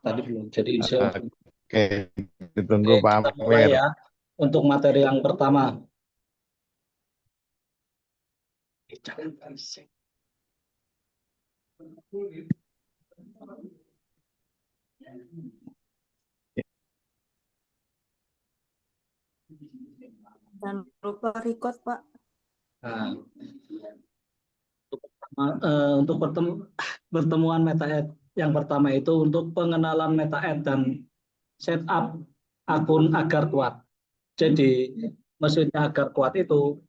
Tadi belum. Jadi insya Allah. Oke, ditunggu Oke, Pak kita mulai Amir. ya. Untuk materi yang pertama. Jangan berisik. Jangan lupa record, Pak. Nah, untuk pertemuan MetaEd yang pertama itu untuk pengenalan MetaEd dan setup akun agar kuat. Jadi maksudnya agar kuat itu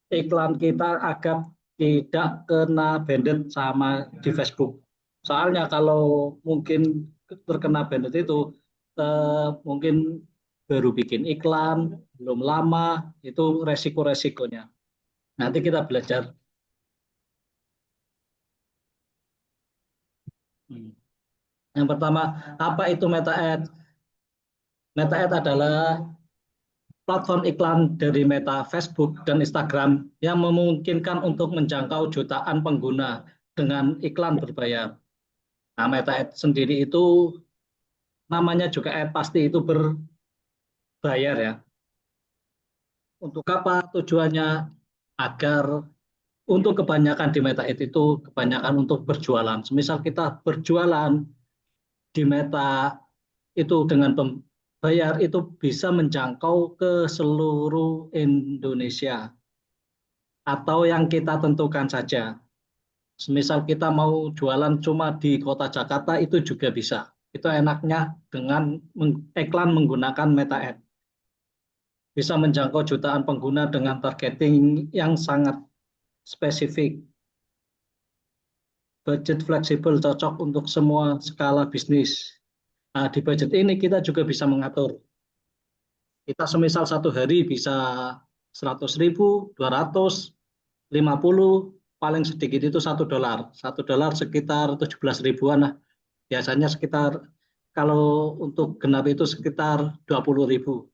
iklan kita agar tidak kena banned sama di Facebook. Soalnya kalau mungkin terkena banned itu mungkin baru bikin iklan, belum lama, itu resiko-resikonya. Nanti kita belajar. Hmm. Yang pertama, apa itu MetaAds? MetaAds adalah platform iklan dari Meta, Facebook, dan Instagram yang memungkinkan untuk menjangkau jutaan pengguna dengan iklan berbayar. Nah, MetaAds sendiri itu namanya juga ad pasti itu berbayar ya. Untuk apa tujuannya? Agar untuk kebanyakan di MetaAds itu kebanyakan untuk berjualan. Semisal kita berjualan di Meta itu dengan bayar itu bisa menjangkau ke seluruh Indonesia atau yang kita tentukan saja. Misal kita mau jualan cuma di kota Jakarta itu juga bisa. Itu enaknya dengan iklan menggunakan Meta Ad. Bisa menjangkau jutaan pengguna dengan targeting yang sangat spesifik. Budget fleksibel cocok untuk semua skala bisnis. Nah, di budget ini kita juga bisa mengatur. Kita semisal satu hari bisa 100.000, 250, paling sedikit itu $1. $1 sekitar 17 ribuan lah. Biasanya sekitar kalau untuk genap itu sekitar 20.000.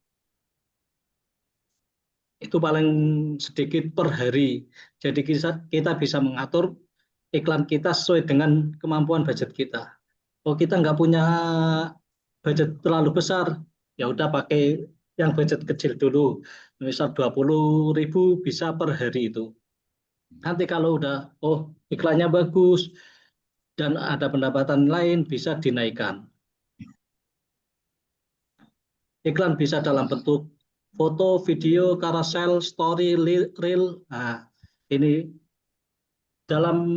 Itu paling sedikit per hari. Jadi kita bisa mengatur iklan kita sesuai dengan kemampuan budget kita. Kalau kita nggak punya budget terlalu besar, ya udah pakai yang budget kecil dulu. Misal 20.000 bisa per hari itu. Nanti kalau udah, oh iklannya bagus dan ada pendapatan lain bisa dinaikkan. Iklan bisa dalam bentuk foto, video, carousel, story, reel. Nah, ini dalam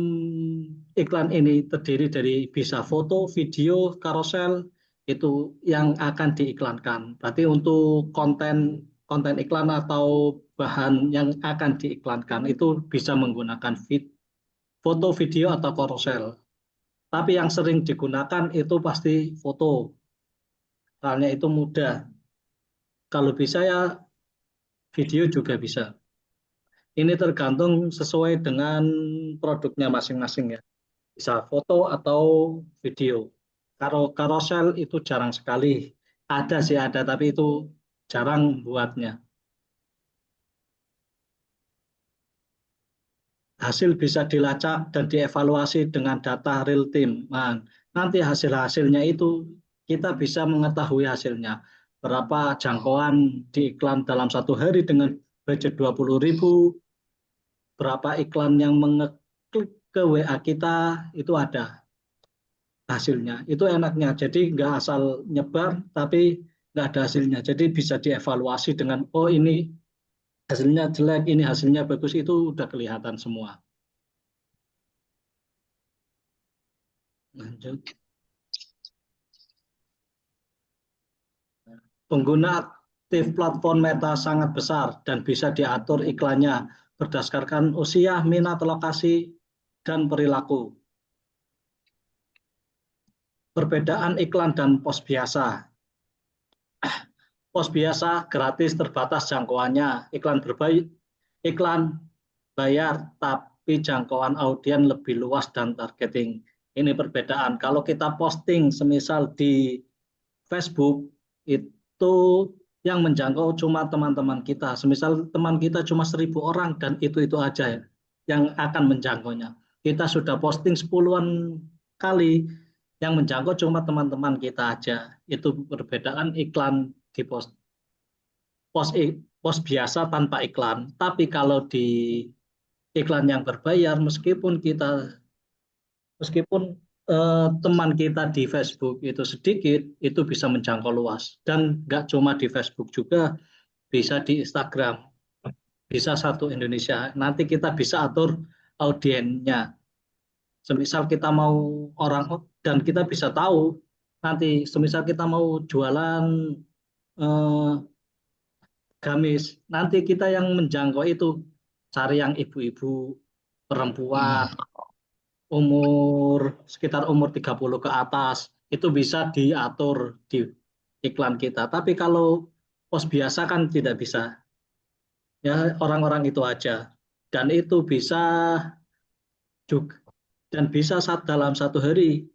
iklan ini terdiri dari bisa foto, video, carousel itu yang akan diiklankan. Berarti untuk konten konten iklan atau bahan yang akan diiklankan itu bisa menggunakan foto, video atau carousel. Tapi yang sering digunakan itu pasti foto. Soalnya itu mudah. Kalau bisa ya video juga bisa. Ini tergantung sesuai dengan produknya masing-masing ya. Bisa foto atau video. Kalau carousel itu jarang sekali. Ada sih ada, tapi itu jarang buatnya. Hasil bisa dilacak dan dievaluasi dengan data real time. Nah, nanti hasil-hasilnya itu kita bisa mengetahui hasilnya. Berapa jangkauan di iklan dalam satu hari dengan budget 20.000, berapa iklan yang mengeklik ke WA kita, itu ada hasilnya. Itu enaknya. Jadi nggak asal nyebar, tapi nggak ada hasilnya. Jadi bisa dievaluasi dengan, oh ini hasilnya jelek, ini hasilnya bagus, itu udah kelihatan semua. Lanjut. Pengguna aktif platform Meta sangat besar dan bisa diatur iklannya berdasarkan usia, minat, lokasi, dan perilaku. Perbedaan iklan dan pos biasa. Pos biasa gratis terbatas jangkauannya, iklan bayar tapi jangkauan audiens lebih luas dan targeting. Ini perbedaan. Kalau kita posting semisal di Facebook itu yang menjangkau cuma teman-teman kita. Semisal teman kita cuma 1.000 orang dan itu aja yang akan menjangkaunya. Kita sudah posting 10-an kali, Yang menjangkau cuma teman-teman kita aja. Itu perbedaan iklan di pos biasa tanpa iklan. Tapi kalau di iklan yang berbayar, meskipun teman kita di Facebook itu sedikit, itu bisa menjangkau luas. Dan nggak cuma di Facebook juga, bisa di Instagram, bisa satu Indonesia. Nanti kita bisa atur audiennya. Semisal kita mau orang, dan kita bisa tahu nanti, semisal kita mau jualan eh, gamis, nanti kita yang menjangkau itu cari yang ibu-ibu, perempuan, sekitar umur 30 ke atas, itu bisa diatur di iklan kita. Tapi kalau pos biasa kan tidak bisa. Ya, orang-orang itu aja. Dan itu bisa juga, dan bisa dalam satu hari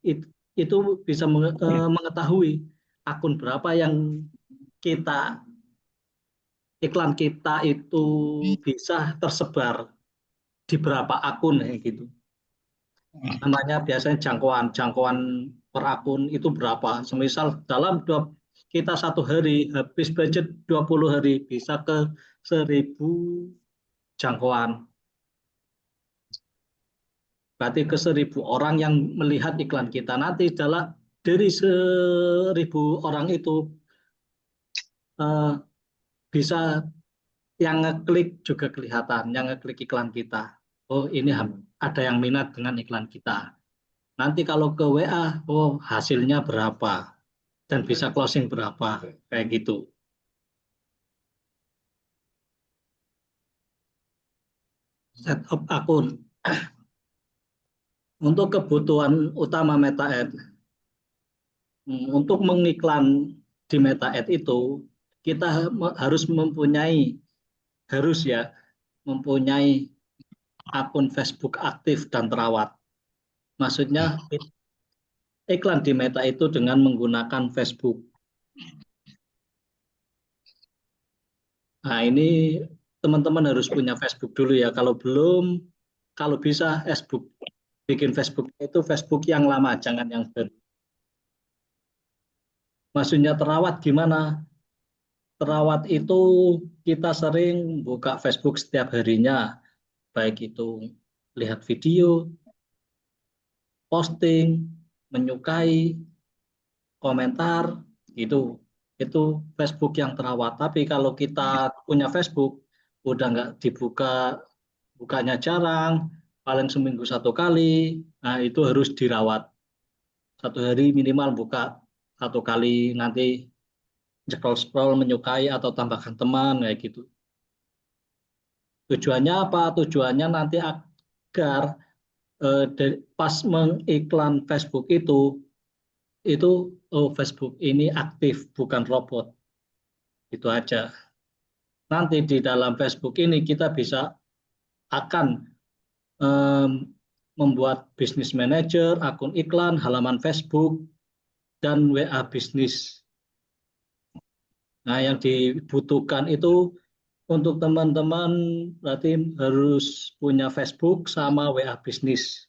itu bisa mengetahui akun berapa yang kita iklan kita itu bisa tersebar di berapa akun ya gitu. Namanya biasanya jangkauan jangkauan per akun itu berapa. Semisal kita satu hari habis budget 20 hari bisa ke 1.000 jangkauan. Berarti ke 1.000 orang yang melihat iklan kita. Nanti dari 1.000 orang itu eh, bisa yang ngeklik juga kelihatan, yang ngeklik iklan kita. Oh, ini ada yang minat dengan iklan kita. Nanti kalau ke WA, oh hasilnya berapa dan bisa closing berapa, kayak gitu. Setup akun. Untuk kebutuhan utama Meta Ads, untuk mengiklan di Meta Ads itu kita harus ya mempunyai akun Facebook aktif dan terawat. Maksudnya iklan di Meta itu dengan menggunakan Facebook. Nah, ini teman-teman harus punya Facebook dulu ya. Kalau belum, kalau bisa bikin Facebook itu Facebook yang lama, jangan yang baru. Maksudnya terawat gimana? Terawat itu kita sering buka Facebook setiap harinya, baik itu lihat video, posting, menyukai, komentar, itu Facebook yang terawat. Tapi kalau kita punya Facebook, udah nggak bukanya jarang, paling seminggu satu kali, nah itu harus dirawat. Satu hari minimal buka satu kali, nanti scroll-scroll menyukai atau tambahkan teman, kayak gitu. Tujuannya apa? Tujuannya nanti agar pas mengiklan Facebook itu Facebook ini aktif, bukan robot. Itu aja. Nanti di dalam Facebook ini kita akan um, membuat bisnis manager, akun iklan, halaman Facebook, dan WA bisnis. Nah, yang dibutuhkan itu untuk teman-teman berarti harus punya Facebook sama WA bisnis.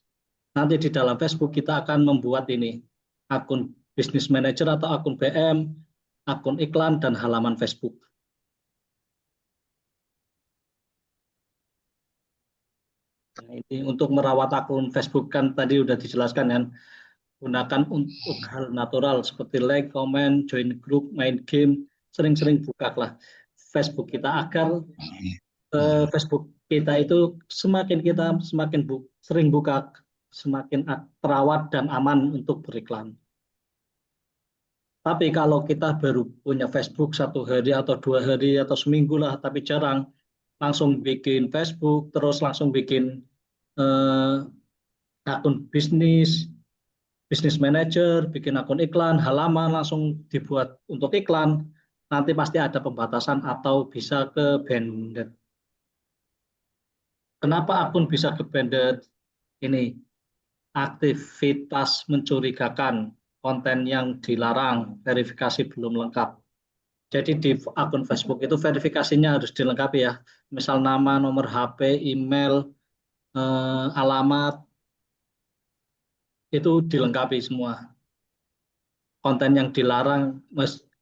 Nanti di dalam Facebook kita akan membuat ini akun bisnis manager atau akun BM, akun iklan, dan halaman Facebook. Nah, ini untuk merawat akun Facebook kan tadi udah dijelaskan kan, gunakan untuk hal natural seperti like, comment, join group, main game, sering-sering buka lah Facebook kita agar Facebook kita itu semakin sering buka, semakin terawat dan aman untuk beriklan. Tapi kalau kita baru punya Facebook satu hari atau 2 hari atau seminggu lah, tapi jarang, langsung bikin Facebook, terus langsung bikin eh, akun bisnis manager, bikin akun iklan, halaman langsung dibuat untuk iklan, nanti pasti ada pembatasan atau bisa ke banned. Kenapa akun bisa ke banned? Ini aktivitas mencurigakan, konten yang dilarang, verifikasi belum lengkap. Jadi di akun Facebook itu verifikasinya harus dilengkapi ya. Misal nama, nomor HP, email, alamat, itu dilengkapi semua. konten yang dilarang,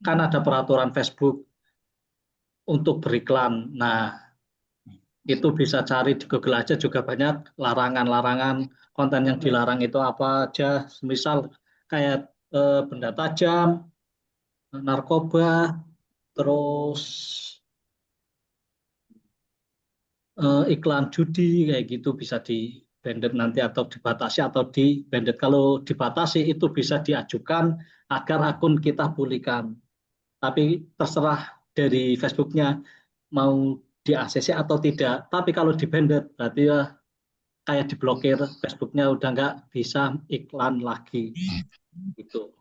kan ada peraturan Facebook untuk beriklan. Nah, itu bisa cari di Google aja juga banyak larangan-larangan konten yang dilarang itu apa aja. Misal kayak benda tajam, narkoba, terus iklan judi kayak gitu bisa di banded nanti atau dibatasi atau di banded. Kalau dibatasi itu bisa diajukan agar akun kita pulihkan. Tapi terserah dari Facebooknya mau di ACC atau tidak. Tapi kalau di banded berarti ya kayak diblokir Facebooknya udah nggak bisa iklan lagi gitu.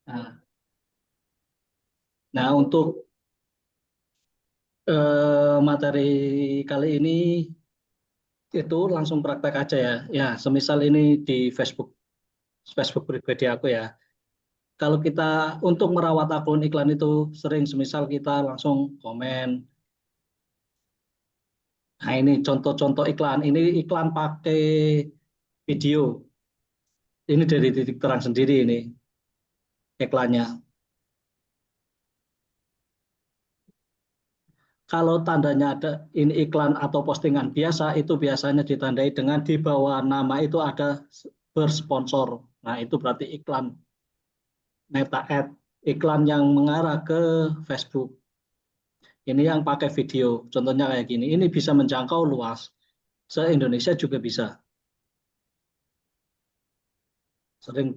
Nah, nah untuk materi kali ini itu langsung praktek aja ya. Ya, semisal ini di Facebook Facebook pribadi aku ya. Kalau kita untuk merawat akun iklan itu sering semisal kita langsung komen. Nah, ini contoh-contoh iklan. Ini iklan pakai video. Ini dari titik terang sendiri ini iklannya. Kalau tandanya ada ini iklan atau postingan biasa, itu biasanya ditandai dengan di bawah nama itu ada bersponsor. Nah, itu berarti iklan meta ad, iklan yang mengarah ke Facebook. Ini yang pakai video, contohnya kayak gini. Ini bisa menjangkau luas, se-Indonesia juga bisa. Sering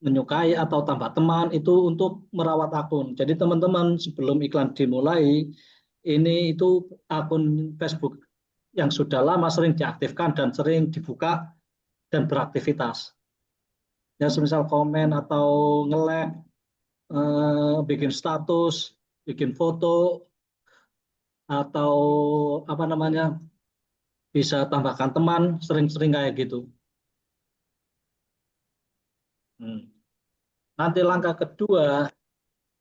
menyukai atau tambah teman itu untuk merawat akun. Jadi teman-teman sebelum iklan dimulai, ini itu akun Facebook yang sudah lama sering diaktifkan dan sering dibuka dan beraktivitas. Ya, semisal komen atau nge-like, bikin status, bikin foto, atau apa namanya, bisa tambahkan teman, sering-sering kayak gitu. Hmm. Nanti langkah kedua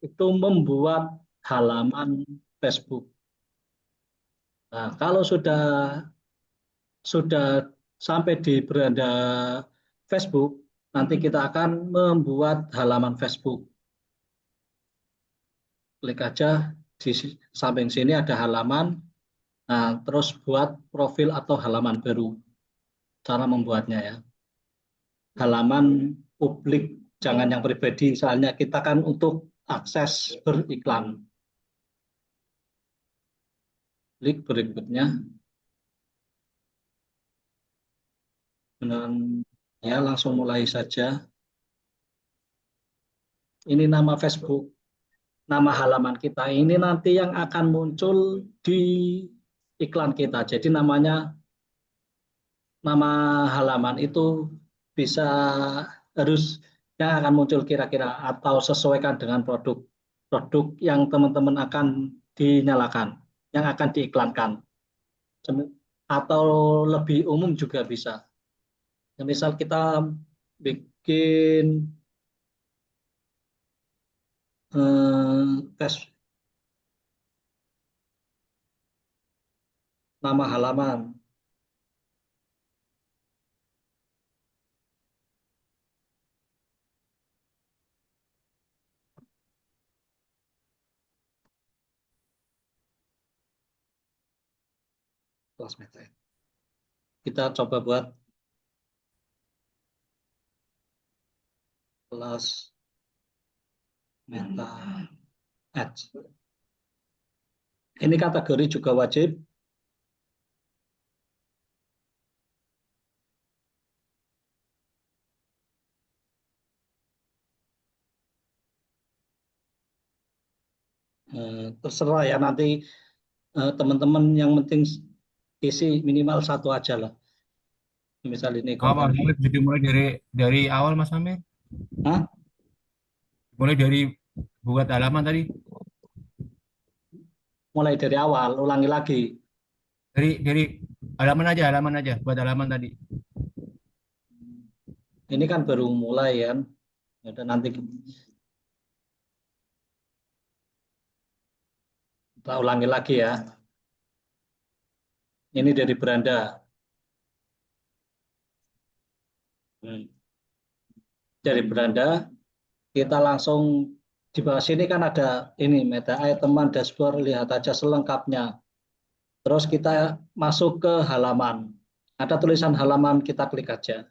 itu membuat halaman Facebook. Nah, kalau sudah sampai di beranda Facebook, nanti kita akan membuat halaman Facebook. Klik aja di samping sini ada halaman. Nah, terus buat profil atau halaman baru. Cara membuatnya ya. Halaman publik, jangan yang pribadi. Soalnya kita kan untuk akses beriklan. Klik berikutnya. Dan ya langsung mulai saja. Ini nama Facebook, nama halaman kita. Ini nanti yang akan muncul di iklan kita. Jadi nama halaman itu bisa harus yang akan muncul kira-kira atau sesuaikan dengan produk yang teman-teman akan dinyalakan, yang akan diiklankan. Atau lebih umum juga bisa. Misal kita bikin tes nama halaman kelas meta. Kita coba buat kelas meta ads. Ini kategori juga wajib. Terserah ya nanti teman-teman yang penting isi minimal satu aja lah. Misal ini Oh, konten. Mas Amir, jadi mulai dari awal Mas Amir, Hah? mulai dari buat halaman tadi, Mulai dari awal, ulangi lagi. dari halaman aja, buat halaman tadi. Ini kan baru mulai ya. Dan nanti Kita ulangi lagi ya. Ini dari beranda. Hmm. Dari beranda, kita langsung di bawah sini kan ada ini meta teman dashboard, lihat aja selengkapnya. Terus kita masuk ke halaman. Ada tulisan halaman, kita klik aja.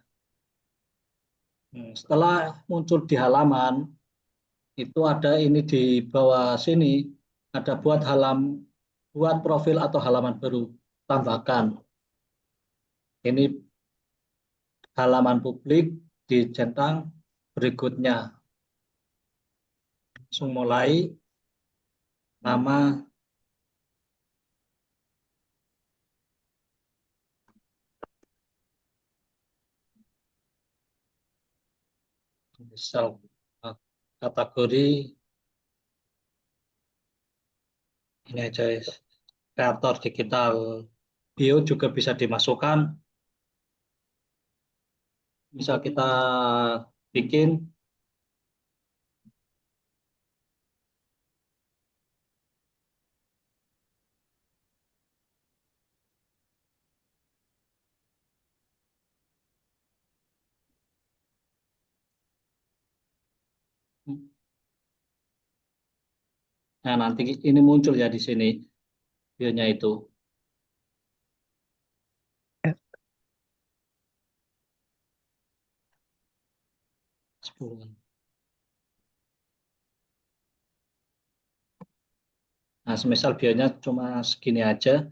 Setelah muncul di halaman, itu ada ini di bawah sini, ada buat profil atau halaman baru. Tambahkan. Ini halaman publik dicentang berikutnya. Langsung mulai, nama, misal kategori ini aja, kreator digital. Bio juga bisa dimasukkan. Misal kita bikin, nah nanti ini muncul ya di sini bionya itu. Nah, semisal bionya cuma segini aja.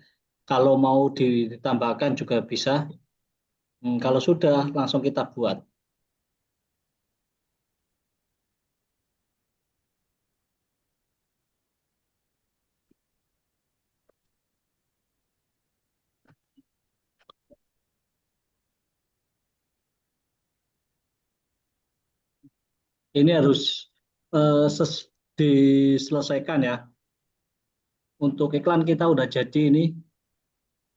Kalau mau ditambahkan juga bisa. Kalau sudah, langsung kita buat. Ini harus diselesaikan ya. Untuk iklan kita udah jadi ini,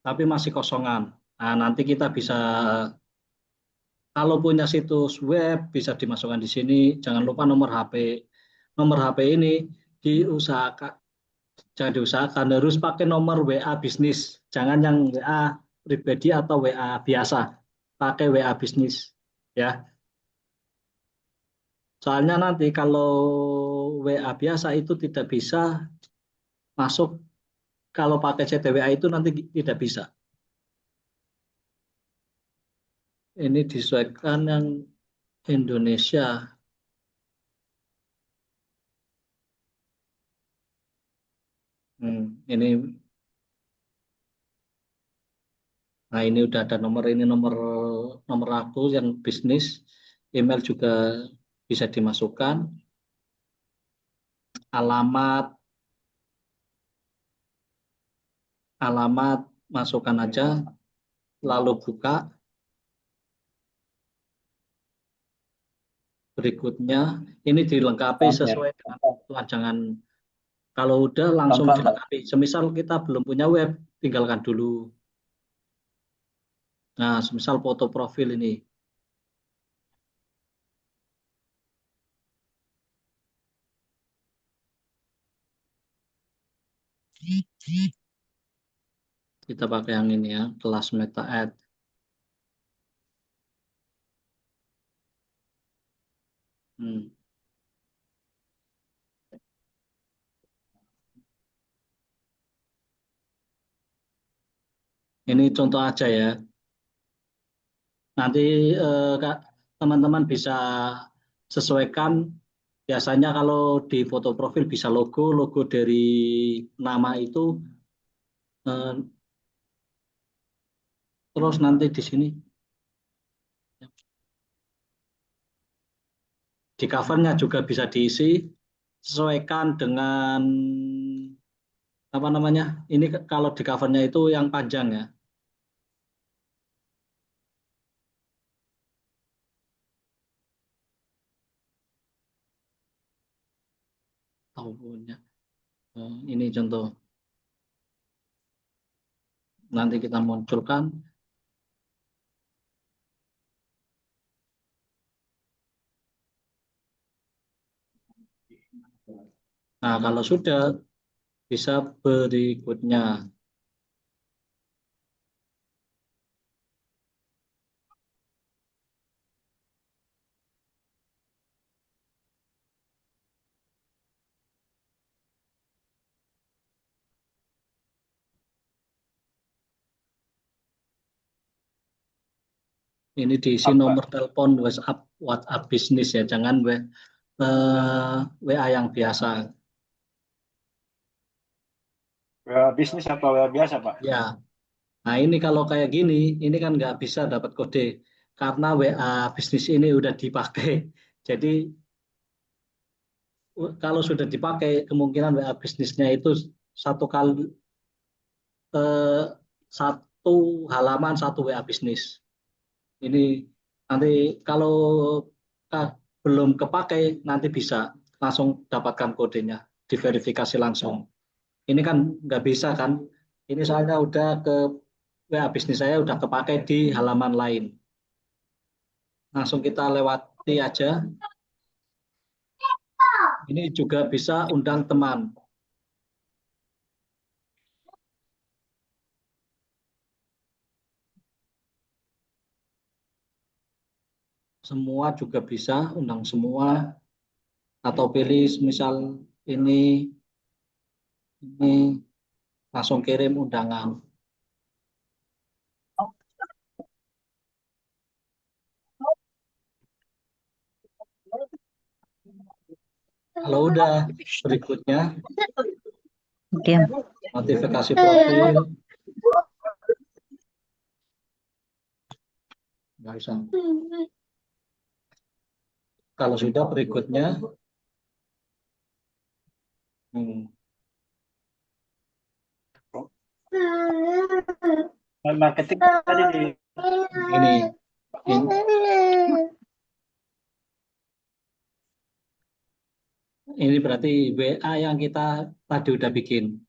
tapi masih kosongan. Nah, nanti kita bisa, kalau punya situs web, bisa dimasukkan di sini. Jangan lupa nomor HP. Nomor HP ini diusahakan, jangan diusahakan, harus pakai nomor WA bisnis. Jangan yang WA pribadi atau WA biasa. Pakai WA bisnis. Ya, soalnya nanti kalau WA biasa itu tidak bisa masuk, kalau pakai CTWA itu nanti tidak bisa. Ini disesuaikan yang Indonesia. Ini, nah ini udah ada nomor, ini nomor nomor aku yang bisnis, email juga bisa dimasukkan, alamat, alamat masukkan aja, lalu buka. Berikutnya ini dilengkapi sesuai dengan kebutuhan. Jangan, kalau udah langsung dilengkapi. Semisal kita belum punya web, tinggalkan dulu. Nah, semisal foto profil ini. Kita pakai yang ini ya, kelas meta ad. Hmm. Ini contoh aja ya. Nanti teman-teman bisa sesuaikan. Biasanya kalau di foto profil bisa logo, logo dari nama itu. eh, Terus nanti di sini di covernya juga bisa diisi, sesuaikan dengan apa namanya. Ini kalau di covernya itu yang panjang ya. Tahunnya. Ini contoh. Nanti kita munculkan. Nah, kalau sudah, bisa berikutnya. Ini diisi Apa? nomor telepon WhatsApp bisnis ya, jangan WA yang biasa. WA bisnis apa WA biasa, Pak? Ya, nah ini kalau kayak gini, ini kan nggak bisa dapat kode karena WA bisnis ini udah dipakai. Jadi kalau sudah dipakai, kemungkinan WA bisnisnya itu satu kali satu halaman satu WA bisnis. Ini nanti kalau belum kepakai nanti bisa langsung dapatkan kodenya, diverifikasi langsung. Ini kan nggak bisa kan? Ini soalnya udah ke WA bisnis saya udah kepakai di halaman lain. Langsung kita lewati aja. Ini juga bisa undang teman. Semua juga bisa undang semua atau pilih misal ini langsung kirim undangan. Kalau udah berikutnya Oke. notifikasi profil nggak usah. Kalau sudah berikutnya Marketing tadi di ini ini berarti WA yang kita tadi udah bikin.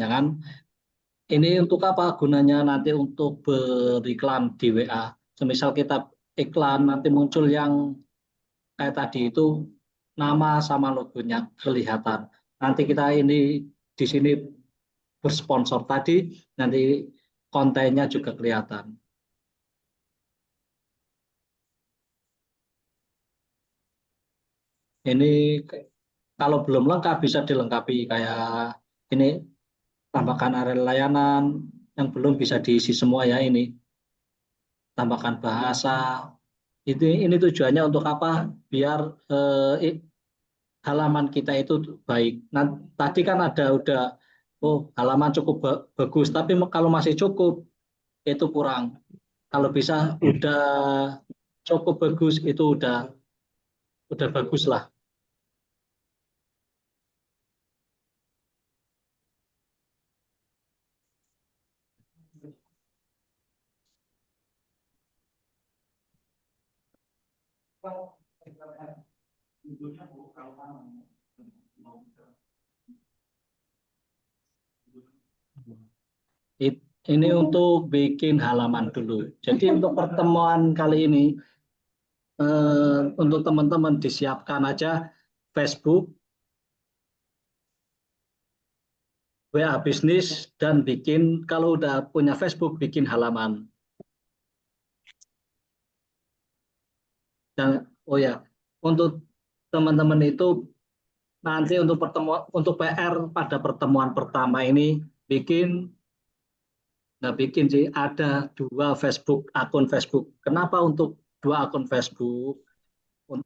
Ya kan? Ini untuk apa gunanya nanti untuk beriklan di WA. Semisal kita iklan nanti muncul yang kayak tadi itu nama sama logonya kelihatan. Nanti kita ini di sini bersponsor tadi, nanti kontennya juga kelihatan. Ini kalau belum lengkap bisa dilengkapi kayak ini tambahkan area layanan yang belum bisa diisi semua ya ini. Tambahkan bahasa. Ini tujuannya untuk apa? Biar halaman kita itu baik. Nah, tadi kan ada udah halaman cukup bagus, tapi kalau masih cukup itu kurang. Kalau bisa udah cukup bagus itu udah bagus lah. Ini untuk bikin halaman dulu. Jadi untuk pertemuan kali ini untuk teman-teman disiapkan aja Facebook, WA bisnis, dan bikin kalau udah punya Facebook bikin halaman. Dan oh ya, untuk teman-teman itu nanti untuk pertemuan untuk PR pada pertemuan pertama ini bikin sih ada dua akun Facebook. Kenapa untuk dua akun Facebook?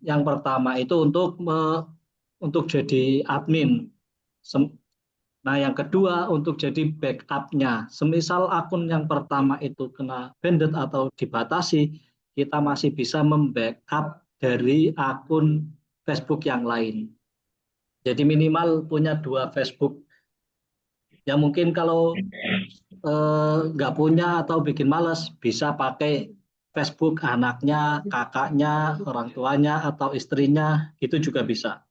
Yang pertama itu untuk jadi admin. Nah, yang kedua untuk jadi backupnya. Semisal akun yang pertama itu kena banned atau dibatasi, kita masih bisa membackup dari akun Facebook yang lain. Jadi minimal punya dua Facebook. Ya mungkin kalau nggak punya atau bikin males, bisa pakai Facebook anaknya, kakaknya, orang tuanya, atau istrinya, itu juga bisa.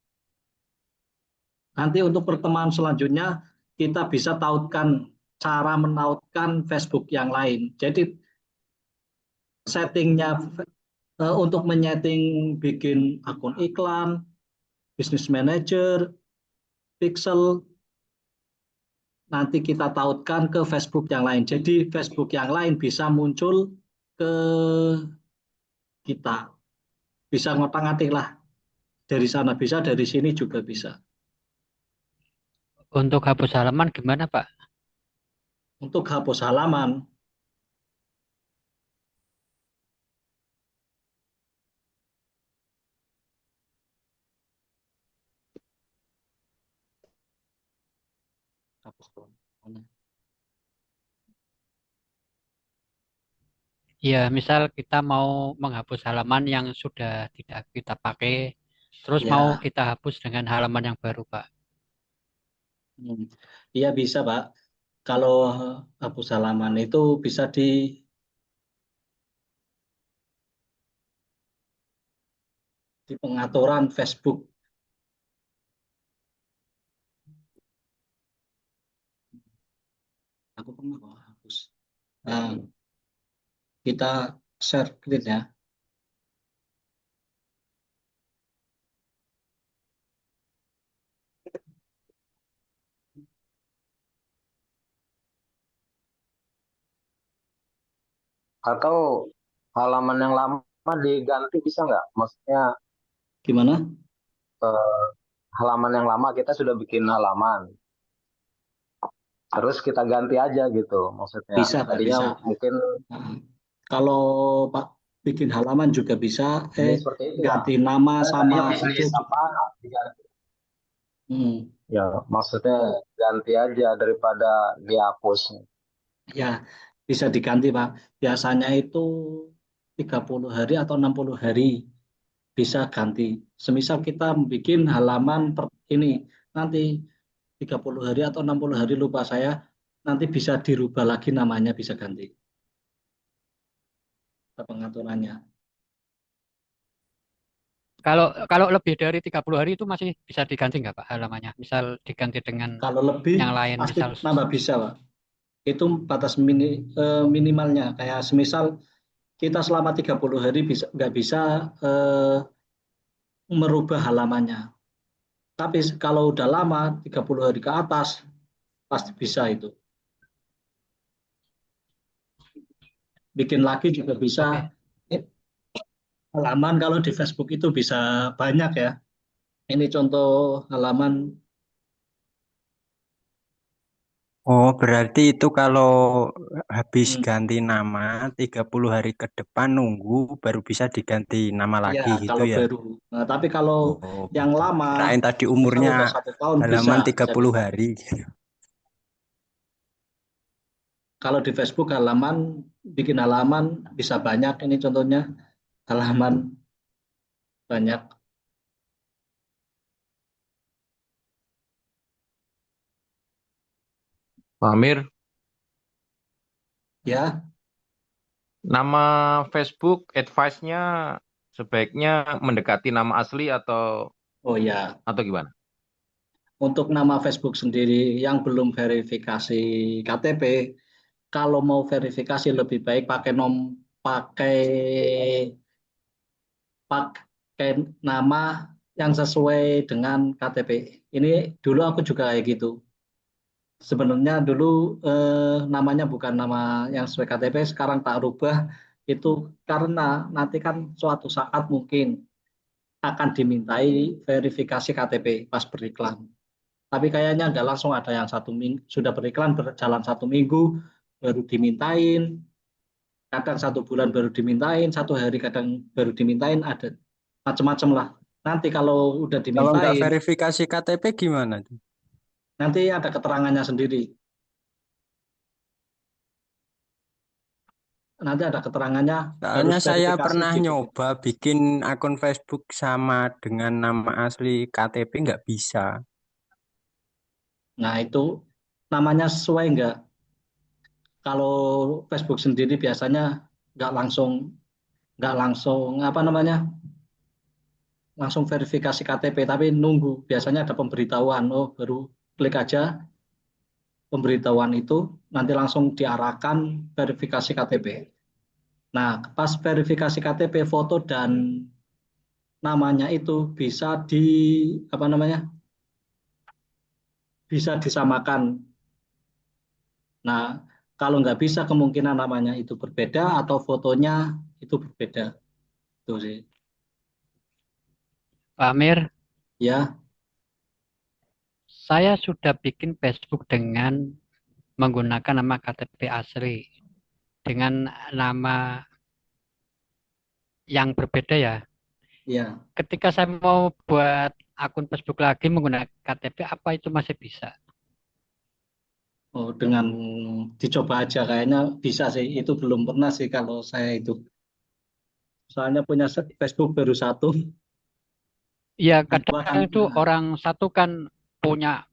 Nanti untuk pertemuan selanjutnya, kita bisa tautkan cara menautkan Facebook yang lain. Jadi settingnya untuk menyeting bikin akun iklan, Business Manager, Pixel, nanti kita tautkan ke Facebook yang lain. Jadi Facebook yang lain bisa muncul ke kita. Bisa ngotak-ngatik lah dari sana, bisa dari sini juga bisa. Untuk hapus halaman gimana, Pak? Untuk hapus halaman, hapus halaman. Ya, misal kita mau menghapus halaman yang sudah tidak kita pakai, terus mau Ya, kita hapus dengan halaman yang baru, Pak. iya bisa Pak. Kalau hapus halaman itu bisa di pengaturan Facebook. Aku pernah kok hapus. Nah, kita share screen ya. Atau halaman yang lama diganti bisa nggak? Maksudnya Gimana? eh, halaman yang lama kita sudah bikin halaman, terus kita ganti aja gitu. Maksudnya Bisa Pak, tadinya bisa. mungkin Nah, kalau Pak bikin halaman juga bisa, seperti itu ya. ganti nama Saya sama tadinya itu bisnis juga. apa diganti. Hmm, Ya, maksudnya ganti aja daripada dihapus. ya, bisa diganti Pak. Biasanya itu 30 hari atau 60 hari bisa ganti. Semisal kita bikin halaman ini nanti 30 hari atau 60 hari lupa saya, nanti bisa dirubah lagi namanya, bisa ganti pengaturannya. Kalau lebih dari 30 hari itu masih bisa diganti nggak, Pak, halamannya? Misal diganti dengan Kalau lebih yang lain, pasti misal nambah bisa Pak. Itu batas minimalnya. Kayak semisal kita selama 30 hari bisa nggak bisa merubah halamannya. Tapi kalau udah lama 30 hari ke atas pasti bisa itu. Bikin lagi juga bisa. oke. Halaman kalau di Facebook itu bisa banyak ya. Ini contoh halaman. Oh, berarti itu kalau habis Hmm, ganti nama 30 hari ke depan nunggu baru bisa diganti nama ya lagi gitu kalau ya. baru. Nah, tapi kalau Oh, yang lama, kirain tadi misal umurnya udah 1 tahun bisa. halaman Bisa 30 hari. Kalau di Facebook halaman, bikin halaman bisa banyak. Ini contohnya halaman banyak. Pak Amir, Ya, nama Facebook advice-nya sebaiknya mendekati nama asli atau oh ya. gimana? Untuk nama Facebook sendiri yang belum verifikasi KTP, kalau mau verifikasi lebih baik pakai pakai nama yang sesuai dengan KTP. Ini dulu aku juga kayak gitu. Sebenarnya dulu namanya bukan nama yang sesuai KTP, sekarang tak rubah itu karena nanti kan suatu saat mungkin akan dimintai verifikasi KTP pas beriklan. Tapi kayaknya nggak langsung ada yang 1 minggu, sudah beriklan berjalan 1 minggu baru dimintain, kadang 1 bulan baru dimintain, 1 hari kadang baru dimintain, ada macam-macam lah. Nanti kalau udah Kalau nggak dimintain, verifikasi KTP gimana? nanti ada keterangannya sendiri. Nanti ada keterangannya harus Soalnya saya verifikasi pernah gitu. nyoba bikin akun Facebook sama dengan nama asli KTP nggak bisa. Nah itu namanya sesuai nggak? Kalau Facebook sendiri biasanya nggak langsung apa namanya langsung verifikasi KTP, tapi nunggu. Biasanya ada pemberitahuan, oh baru klik aja pemberitahuan itu, nanti langsung diarahkan verifikasi KTP. Nah, pas verifikasi KTP, foto dan namanya itu bisa apa namanya, bisa disamakan. Nah, kalau nggak bisa kemungkinan namanya itu berbeda atau fotonya itu berbeda. Itu sih. Pak Amir, Ya, saya sudah bikin Facebook dengan menggunakan nama KTP asli. Dengan nama yang berbeda ya. ya. Ketika saya mau buat akun Facebook lagi menggunakan KTP, apa itu masih bisa? Oh, dengan dicoba aja kayaknya bisa sih. Itu belum pernah sih kalau saya itu. Soalnya punya Facebook baru satu. Ya, Yang dua kan, kadang itu orang satu kan punya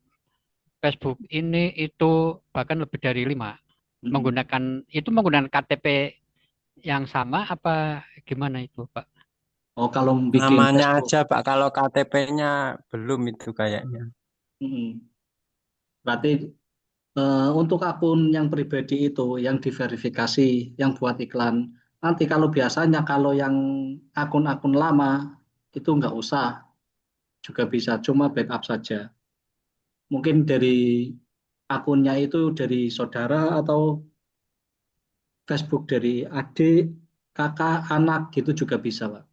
Facebook ini itu bahkan lebih dari 5. Menggunakan KTP yang sama apa gimana itu, Pak? oh kalau bikin Namanya Facebook. aja Pak, kalau KTP-nya belum itu kayaknya. Berarti untuk akun yang pribadi itu, yang diverifikasi, yang buat iklan. Nanti kalau biasanya kalau yang akun-akun lama itu nggak usah, juga bisa, cuma backup saja. Mungkin dari akunnya itu dari saudara atau Facebook dari adik, kakak, anak gitu juga bisa, Pak.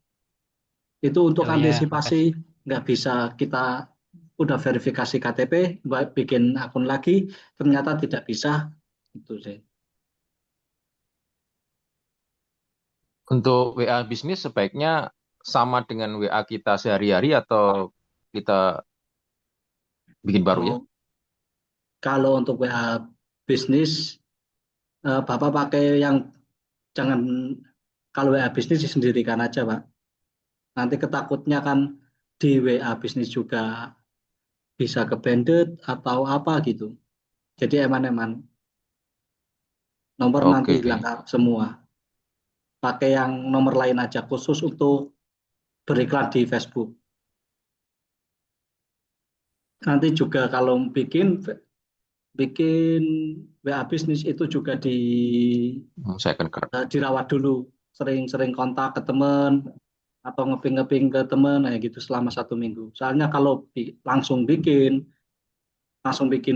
Itu untuk Oh ya, antisipasi makasih. nggak bisa kita udah verifikasi KTP, bikin akun lagi, ternyata tidak bisa, itu sih. Untuk WA bisnis sebaiknya sama dengan WA kita sehari-hari atau kita bikin baru ya? Oh, kalau untuk WA bisnis, Bapak pakai yang jangan, kalau WA bisnis disendirikan aja, Pak. Nanti ketakutnya kan di WA bisnis juga bisa ke-banded atau apa gitu. Jadi eman-eman. Nomor nanti Oke. hilang semua. Pakai yang nomor lain aja khusus untuk beriklan di Facebook. Nanti juga kalau bikin WA bisnis itu juga Saya akan dirawat dulu, sering-sering kontak ke teman atau ngeping-ngeping ke teman gitu selama 1 minggu. Soalnya kalau langsung bikin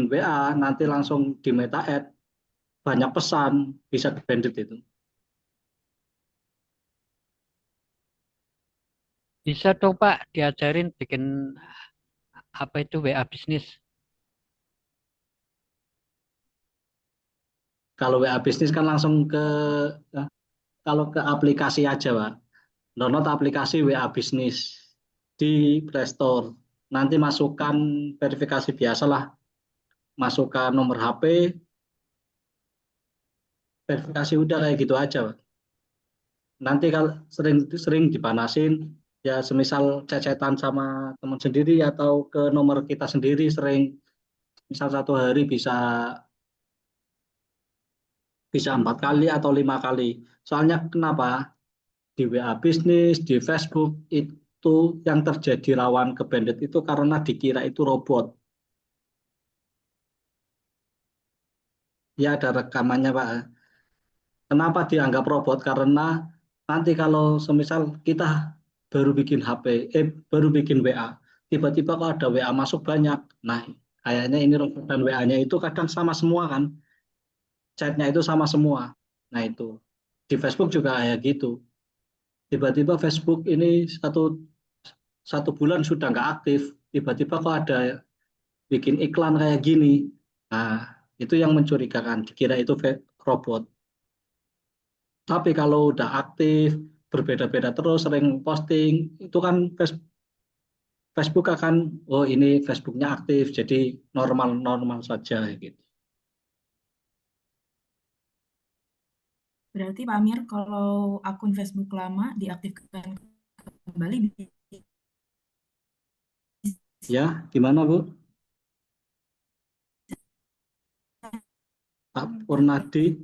WA, nanti langsung di meta add, banyak pesan, bisa ke-banded itu. Bisa dong Pak diajarin bikin apa itu WA bisnis? Kalau WA bisnis kan langsung kalau ke aplikasi aja, Pak. Download aplikasi WA bisnis di Play Store. Nanti masukkan verifikasi biasalah, masukkan nomor HP, verifikasi udah kayak gitu aja, Pak. Nanti kalau sering dipanasin, ya semisal cecetan sama teman sendiri atau ke nomor kita sendiri sering, misal 1 hari bisa 4 kali atau 5 kali. Soalnya kenapa? Di WA bisnis, di Facebook itu yang terjadi rawan ke-banded itu karena dikira itu robot. Ya ada rekamannya, Pak. Kenapa dianggap robot? Karena nanti kalau semisal kita baru bikin HP, baru bikin WA, tiba-tiba kok ada WA masuk banyak. Nah, kayaknya ini robot dan WA-nya itu kadang sama semua kan, chatnya itu sama semua. Nah itu di Facebook juga kayak gitu. Tiba-tiba Facebook ini satu bulan sudah nggak aktif, tiba-tiba kok ada bikin iklan kayak gini. Nah, itu yang mencurigakan, dikira itu robot. Tapi kalau udah aktif, berbeda-beda terus, sering posting, itu kan Facebook akan, oh ini Facebooknya aktif, jadi normal-normal saja gitu. Berarti Pak Amir, kalau akun Facebook lama diaktifkan kembali Ya, gimana Bu? Pak Purnadi,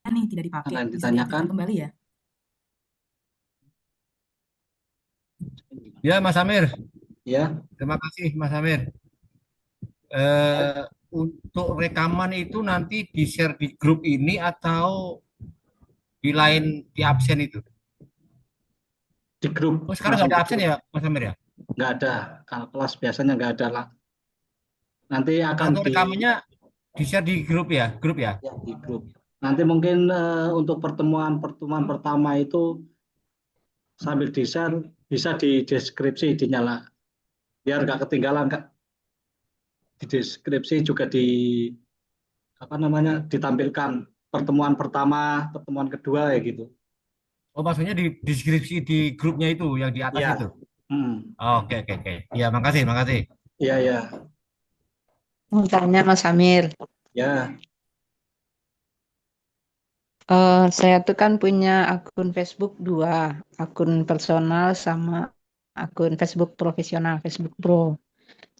nih tidak dipakai, yang bisa ditanyakan? diaktifkan kembali ya? Ya, Mas Amir. Ya, Terima kasih, Mas Amir. Untuk rekaman itu nanti di-share di grup ini atau di line di absen itu. Di grup Oh, sekarang langsung nggak ada di absen grup. ya, Mas Amir ya? Nggak ada. Kalau kelas biasanya nggak ada lah. Nanti Nah, akan untuk rekamannya di-share di grup ya, di grup. Nanti mungkin untuk pertemuan pertama itu sambil di-share bisa di deskripsi dinyala biar nggak ketinggalan, Kak. Di deskripsi juga ditampilkan pertemuan pertama, pertemuan kedua ya gitu. Oh, maksudnya di deskripsi di grupnya itu yang di atas Iya. itu. Oke, oke, oke. Ya, makasih, makasih. Iya, iya. Mau tanya Mas Amir, Ya, saya tuh kan punya akun Facebook 2, akun personal sama akun Facebook profesional, Facebook Pro.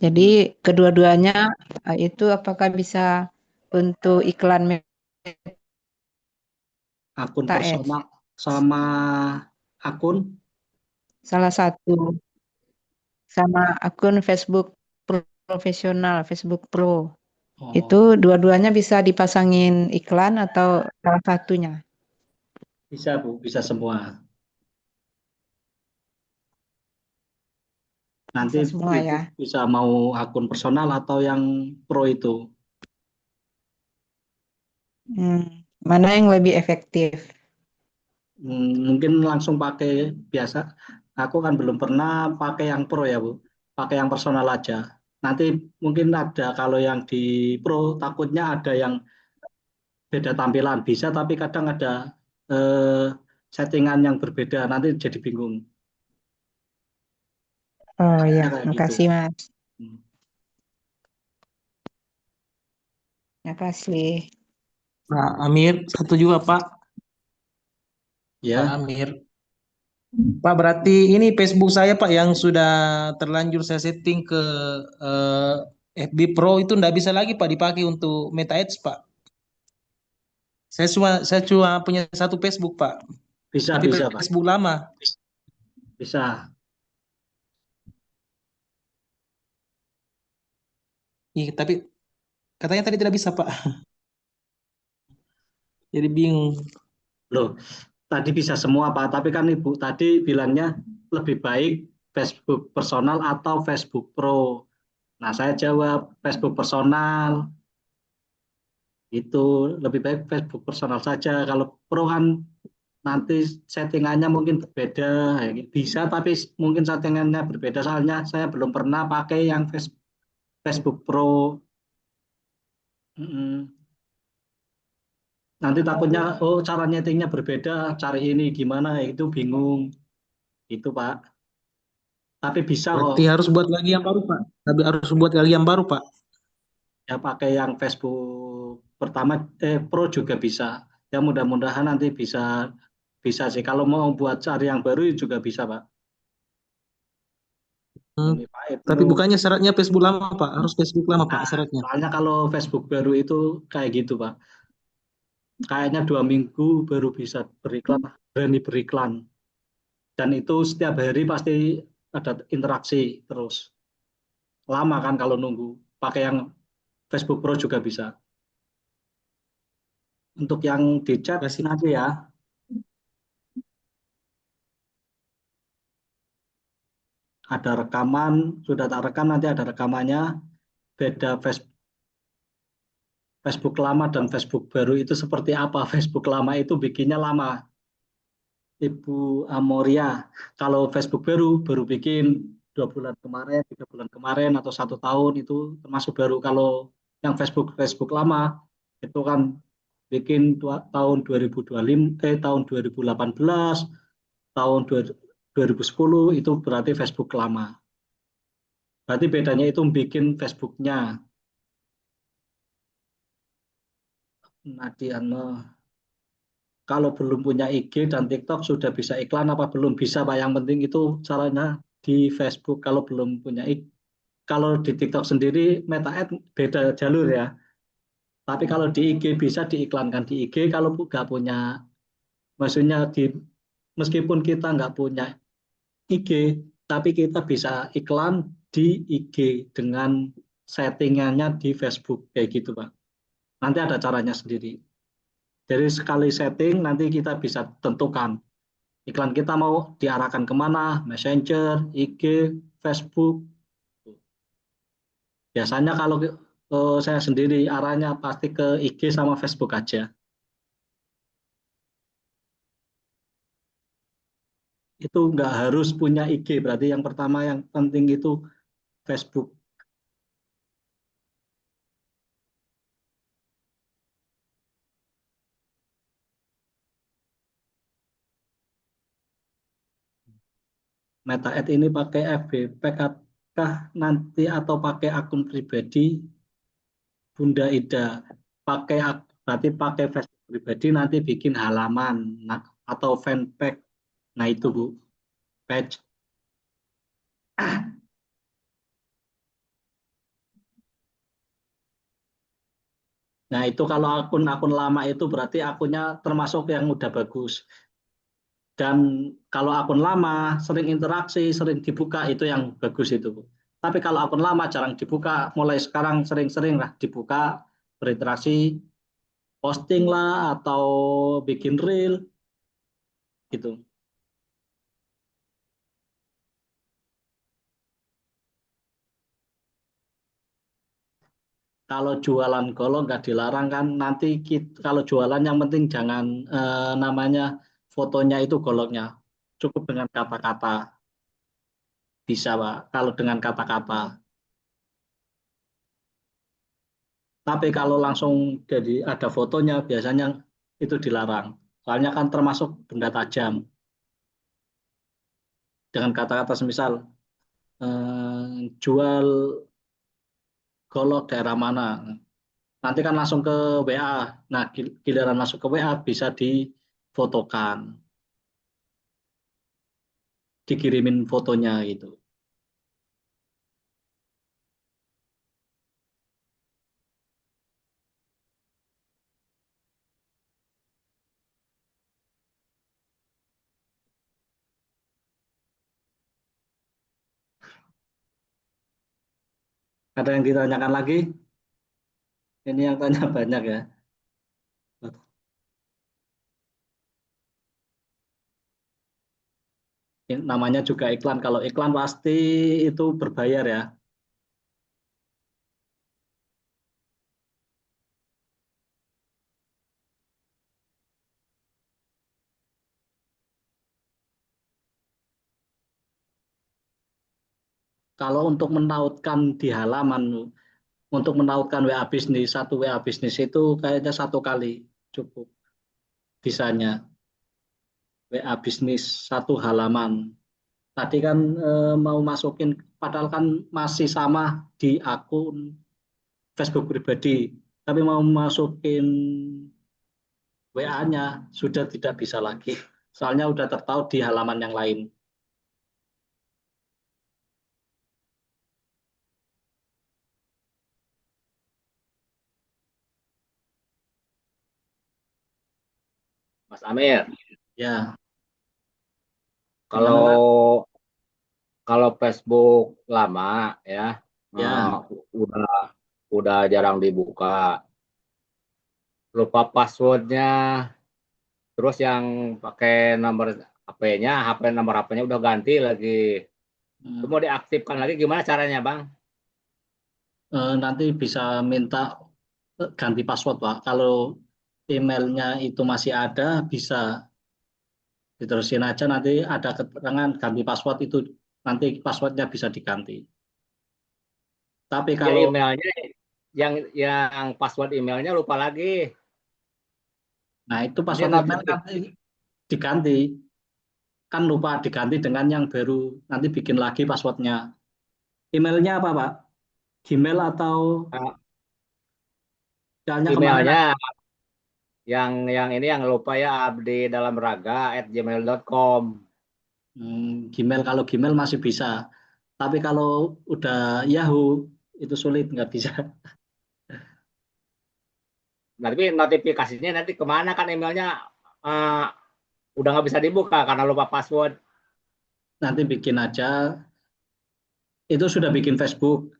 Jadi kedua-duanya itu apakah bisa untuk iklan akun Meta Ads? personal sama akun Salah satu sama akun Facebook profesional, Facebook Pro. Itu dua-duanya bisa dipasangin iklan atau salah satunya? bisa, Bu, bisa semua. Nanti Bisa semua Ibu ya. bisa mau akun personal atau yang pro itu. Mana yang lebih efektif? Mungkin langsung pakai biasa. Aku kan belum pernah pakai yang pro ya, Bu. Pakai yang personal aja. Nanti mungkin ada kalau yang di pro takutnya ada yang beda tampilan. Bisa tapi kadang ada settingan yang berbeda. Nanti jadi bingung. Oh ya, Kayak makasih gitu. Mas. Makasih. Pak Amir, satu juga Pak. Ya. Pak Amir. Pak, berarti ini Facebook saya Pak yang sudah terlanjur saya setting ke FB Pro itu nggak bisa lagi Pak dipakai untuk Meta Ads Pak. Saya cuma punya satu Facebook Pak. Bisa, tapi bisa, Pak. Facebook lama. Bisa. Iya, tapi katanya tadi tidak bisa Pak. Jadi bingung. Loh, tadi bisa semua Pak, tapi kan Ibu tadi bilangnya lebih baik Facebook personal atau Facebook Pro. Nah, saya jawab Facebook personal. Itu lebih baik Facebook personal saja. Kalau Pro kan nanti settingannya mungkin berbeda. Bisa, tapi mungkin settingannya berbeda. Soalnya saya belum pernah pakai yang Facebook Pro. Nanti takutnya, oh cara nyetingnya berbeda, cari ini gimana, itu bingung. Itu Pak. Tapi bisa kok. Berarti harus buat lagi yang baru Pak. Tapi harus buat lagi yang baru Pak. Ya pakai yang Facebook pertama, Pro juga bisa. Ya mudah-mudahan nanti bisa sih. Kalau mau buat cari yang baru juga bisa Pak. Tapi bukannya syaratnya Facebook lama Pak, harus Facebook lama Pak syaratnya. Soalnya kalau Facebook baru itu kayak gitu Pak. Kayaknya 2 minggu baru bisa beriklan, berani beriklan. Dan itu setiap hari pasti ada interaksi terus. Lama kan kalau nunggu. Pakai yang Facebook Pro juga bisa. Untuk yang di chat nanti ya. Ada rekaman, sudah tak rekam nanti ada rekamannya. Beda Facebook lama dan Facebook baru itu seperti apa. Facebook lama itu bikinnya lama. Ibu Amoria, kalau Facebook baru bikin 2 bulan kemarin, 3 bulan kemarin, atau 1 tahun itu termasuk baru. Kalau yang Facebook lama itu kan bikin tahun 2025, tahun 2018, tahun 2010 itu berarti Facebook lama. Berarti bedanya itu bikin Facebooknya. Nadiano, kalau belum punya IG dan TikTok sudah bisa iklan apa belum? Bisa Pak, yang penting itu caranya di Facebook. Kalau belum punya IG, kalau di TikTok sendiri Meta Ads beda jalur ya. Tapi kalau di IG bisa diiklankan di IG. Kalau nggak punya, maksudnya meskipun kita nggak punya IG, tapi kita bisa iklan di IG dengan settingannya di Facebook kayak gitu Pak. Nanti ada caranya sendiri. Dari sekali setting nanti kita bisa tentukan iklan kita mau diarahkan kemana, Messenger, IG, Facebook. Biasanya kalau saya sendiri arahnya pasti ke IG sama Facebook aja. Itu nggak harus punya IG, berarti yang pertama yang penting itu Facebook. Meta Ad ini pakai FB Pack kah nanti atau pakai akun pribadi? Bunda Ida berarti pakai Facebook pribadi nanti bikin halaman atau fanpage. Nah itu Bu, page. Nah itu kalau akun-akun lama itu berarti akunnya termasuk yang udah bagus. Dan kalau akun lama sering interaksi, sering dibuka itu yang bagus itu Bu. Tapi kalau akun lama jarang dibuka, mulai sekarang sering-sering lah dibuka, berinteraksi, posting lah atau bikin reel gitu. Kalau jualan golong nggak dilarang kan, nanti kalau jualan yang penting jangan namanya fotonya itu golongnya, cukup dengan kata-kata, bisa Pak, kalau dengan kata-kata. Tapi kalau langsung jadi ada fotonya biasanya itu dilarang, soalnya kan termasuk benda tajam. Dengan kata-kata semisal jual golok daerah mana, nanti kan langsung ke WA. Nah, giliran masuk ke WA bisa difotokan, dikirimin fotonya gitu. Ada yang ditanyakan lagi? Ini yang tanya banyak ya. Ini namanya juga iklan. Kalau iklan pasti itu berbayar ya. Kalau untuk menautkan di halaman, untuk menautkan WA bisnis, satu WA bisnis itu kayaknya 1 kali cukup bisanya. WA bisnis 1 halaman. Tadi kan mau masukin, padahal kan masih sama di akun Facebook pribadi, tapi mau masukin WA-nya sudah tidak bisa lagi. Soalnya udah tertaut di halaman yang lain. Mas Amir, Ya, kalau gimana? kalau Facebook lama ya, Ya, udah jarang dibuka, lupa passwordnya, terus yang pakai nomor HP-nya, nomor HP-nya udah ganti lagi. Itu mau diaktifkan lagi gimana caranya, Bang? nanti bisa minta ganti password, Pak. Kalau emailnya itu masih ada, bisa diterusin aja. Nanti ada keterangan ganti password itu, nanti passwordnya bisa diganti. Tapi Ya kalau, emailnya yang password emailnya lupa lagi. nah itu Nanti password nanti email nanti diganti. Kan lupa diganti dengan yang baru. Nanti bikin lagi passwordnya. Emailnya apa, Pak? Gmail atau emailnya kemarin? emailnya yang ini yang lupa ya abdidalamraga@gmail.com. Gmail, kalau Gmail masih bisa. Tapi kalau udah Yahoo itu sulit, nggak bisa. Tapi notifikasinya nanti kemana kan emailnya eh, udah nggak bisa dibuka karena lupa password. Nanti bikin aja. Itu sudah bikin Facebook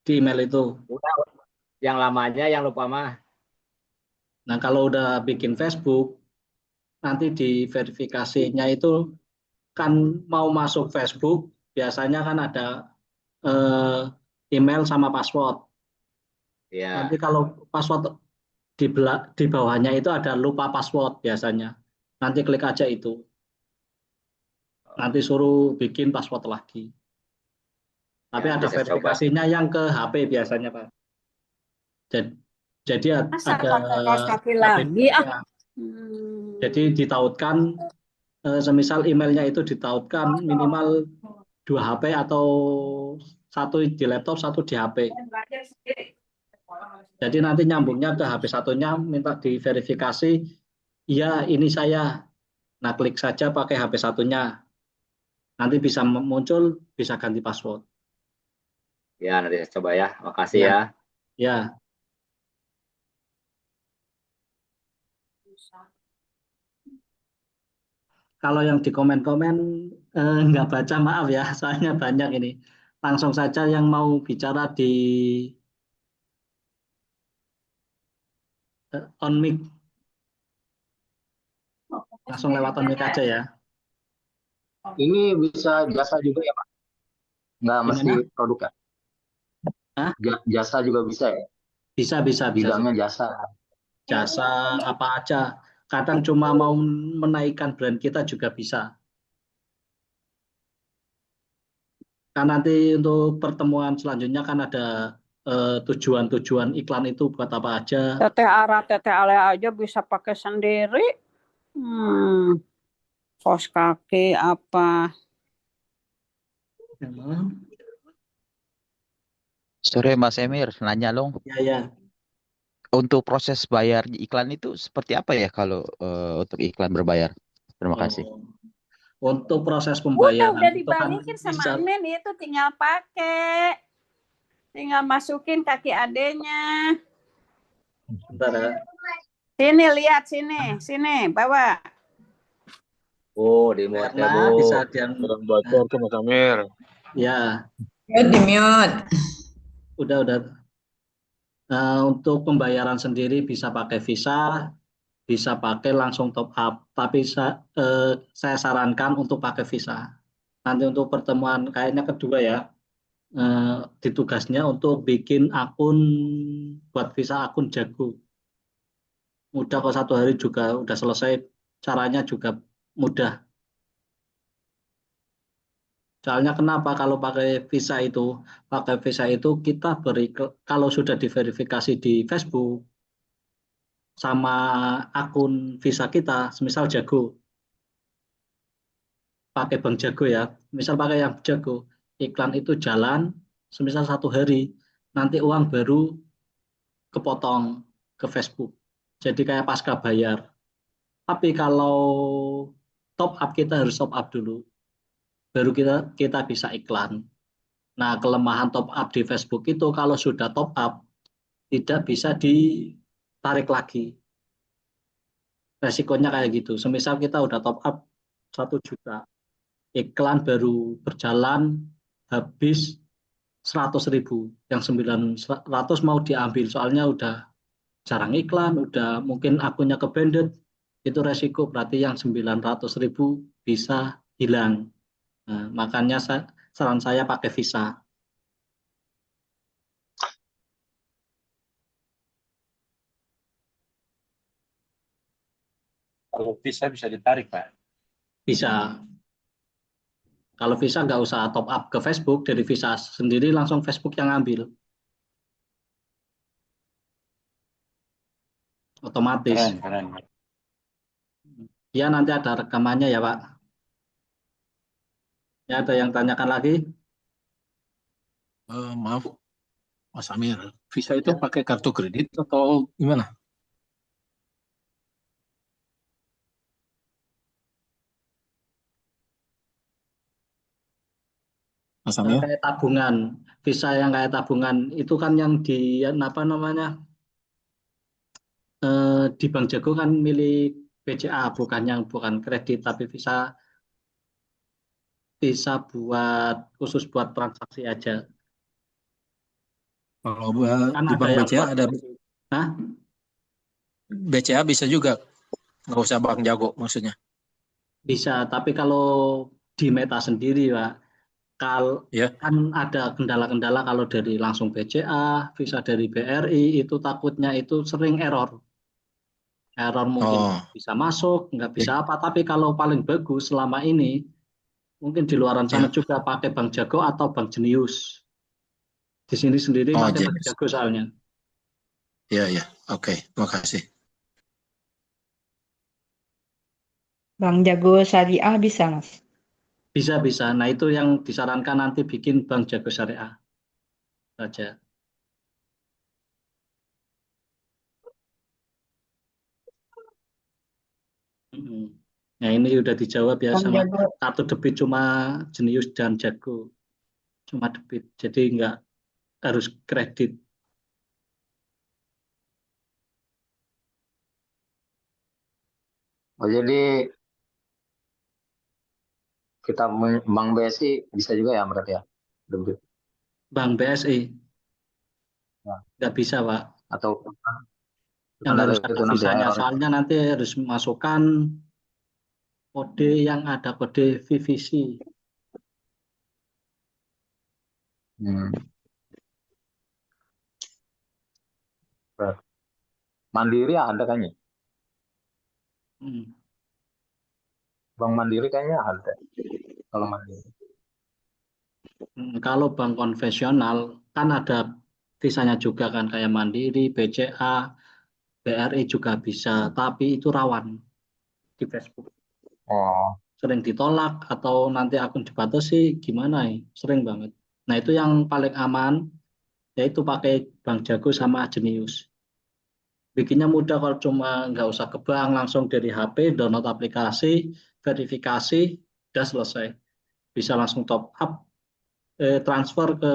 di email itu. Udah yang lamanya yang lupa mah. Nah, kalau udah bikin Facebook, nanti di verifikasinya itu kan mau masuk Facebook, biasanya kan ada eh, email sama password. Ya. Nanti kalau password di bawahnya itu ada lupa password biasanya. Nanti klik aja itu. Nanti suruh bikin password lagi. Tapi Ya, ada nanti saya coba. verifikasinya yang ke HP biasanya, Pak. Jadi Masa ada pakai kaos kaki HP. lagi ah? Ya. Jadi ditautkan, semisal emailnya itu ditautkan minimal 2 HP atau satu di laptop, satu di HP. Jadi nanti nyambungnya ke HP satunya, minta diverifikasi, iya ini saya. Nah, klik saja pakai HP satunya. Nanti bisa muncul, bisa ganti password. Ya, nanti saya coba ya. Makasih Ya. ya. Ya, kalau yang di komen-komen nggak baca, maaf ya, soalnya banyak ini. Langsung saja yang mau bicara di on mic, langsung lewat on mic aja ya. Ini bisa jasa juga ya Pak? Nggak mesti Gimana? produk ya? Hah? Jasa juga bisa ya? Bisa. Bidangnya jasa. Jasa apa aja. Kadang cuma mau menaikkan brand kita juga bisa. Kan nanti untuk pertemuan selanjutnya kan ada tujuan-tujuan iklan itu buat apa aja. Teteh Ara, Teteh Ale aja bisa pakai sendiri. Kaos kaki apa? Sore Mas Emir, nanya dong. Ya. Untuk proses bayar iklan itu seperti apa ya kalau untuk iklan berbayar? Terima kasih. Untuk proses pembayaran Udah itu kan dibalikin sama bisa. Amin, itu tinggal pakai. Tinggal masukin kaki adenya. Bentar ya. Sini lihat, sini bawa. Oh, di mute ya, Karena Bu. bisa dan bocor tuh Mas Amir. ya. Di mute. Udah. Untuk pembayaran sendiri bisa pakai Visa, bisa pakai langsung top up. Tapi saya sarankan untuk pakai Visa. Nanti untuk pertemuan kayaknya kedua ya, ditugasnya untuk bikin akun, buat Visa akun Jago. Mudah kok, 1 hari juga udah selesai. Caranya juga mudah. Soalnya kenapa kalau pakai Visa itu? Pakai Visa itu kita kalau sudah diverifikasi di Facebook sama akun Visa kita, semisal Jago, pakai Bank Jago ya, misal pakai yang Jago, iklan itu jalan, semisal 1 hari, nanti uang baru kepotong ke Facebook. Jadi kayak pasca bayar. Tapi kalau top up, kita harus top up dulu, baru kita bisa iklan. Nah, kelemahan top up di Facebook itu kalau sudah top up tidak bisa ditarik lagi. Resikonya kayak gitu. Semisal kita udah top up 1 juta, iklan baru berjalan habis 100.000, yang 900 mau diambil, soalnya udah jarang iklan, udah mungkin akunnya ke-banded, itu resiko, berarti yang 900.000 bisa hilang. Nah, makanya saran saya pakai Visa. Kalau Visa bisa ditarik, Pak. Bisa. Kalau Visa nggak usah top up ke Facebook, dari Visa sendiri langsung Facebook yang ambil. Otomatis. Keren. Ya, nanti ada rekamannya ya, Pak. Ya, ada yang tanyakan lagi? Maaf, Mas Amir, Visa itu pakai kartu kredit atau gimana? Mas Amir? Kayak tabungan, Visa yang kayak tabungan itu kan yang di apa namanya, di Bank Jago kan milik BCA, bukan kredit, tapi Visa khusus buat transaksi aja. Kalau Kan di ada Bank yang BCA ada Hah? BCA bisa juga, nggak usah Bang Jago maksudnya. Bisa, tapi kalau di Meta sendiri, Pak, Ya. kan ada kendala-kendala kalau dari langsung BCA, visa dari BRI, itu takutnya itu sering error. Error mungkin Oh, bisa masuk, nggak bisa apa. Tapi kalau paling bagus selama ini, mungkin di luaran sana ya. juga pakai Bank Jago atau Bank Jenius. Di sini sendiri Oh, pakai Bank jenis. Jago soalnya. Ya, ya. Oke, makasih. Bank Jago Syariah bisa, Mas. Bisa. Nah, itu yang disarankan nanti bikin Bank Jago Syariah saja. Mm-mm. Nah, ini udah dijawab ya Bank sama Jago. kartu debit cuma Jenius dan Jago. Cuma debit. Jadi nggak harus kredit. Oh, jadi kita Bank BSI bisa juga ya berarti ya? Debit. Bank BSI Ya. nggak bisa, Pak. Atau Yang harus ada itu nanti visanya. error. Soalnya nanti harus masukkan kode yang ada kode VVC. Mandiri ada kayaknya. Hmm. Bank Mandiri kayaknya ada. Kalau Mandiri. Kalau bank konvensional kan ada visanya juga kan kayak Mandiri, BCA, BRI juga bisa, tapi itu rawan di Facebook. Oh, Sering ditolak atau nanti akun dibatasi gimana ya? Sering banget. Nah, itu yang paling aman yaitu pakai Bank Jago sama Jenius. Bikinnya mudah kalau cuma nggak usah ke bank, langsung dari HP, download aplikasi, verifikasi, udah selesai. Bisa langsung top up, transfer ke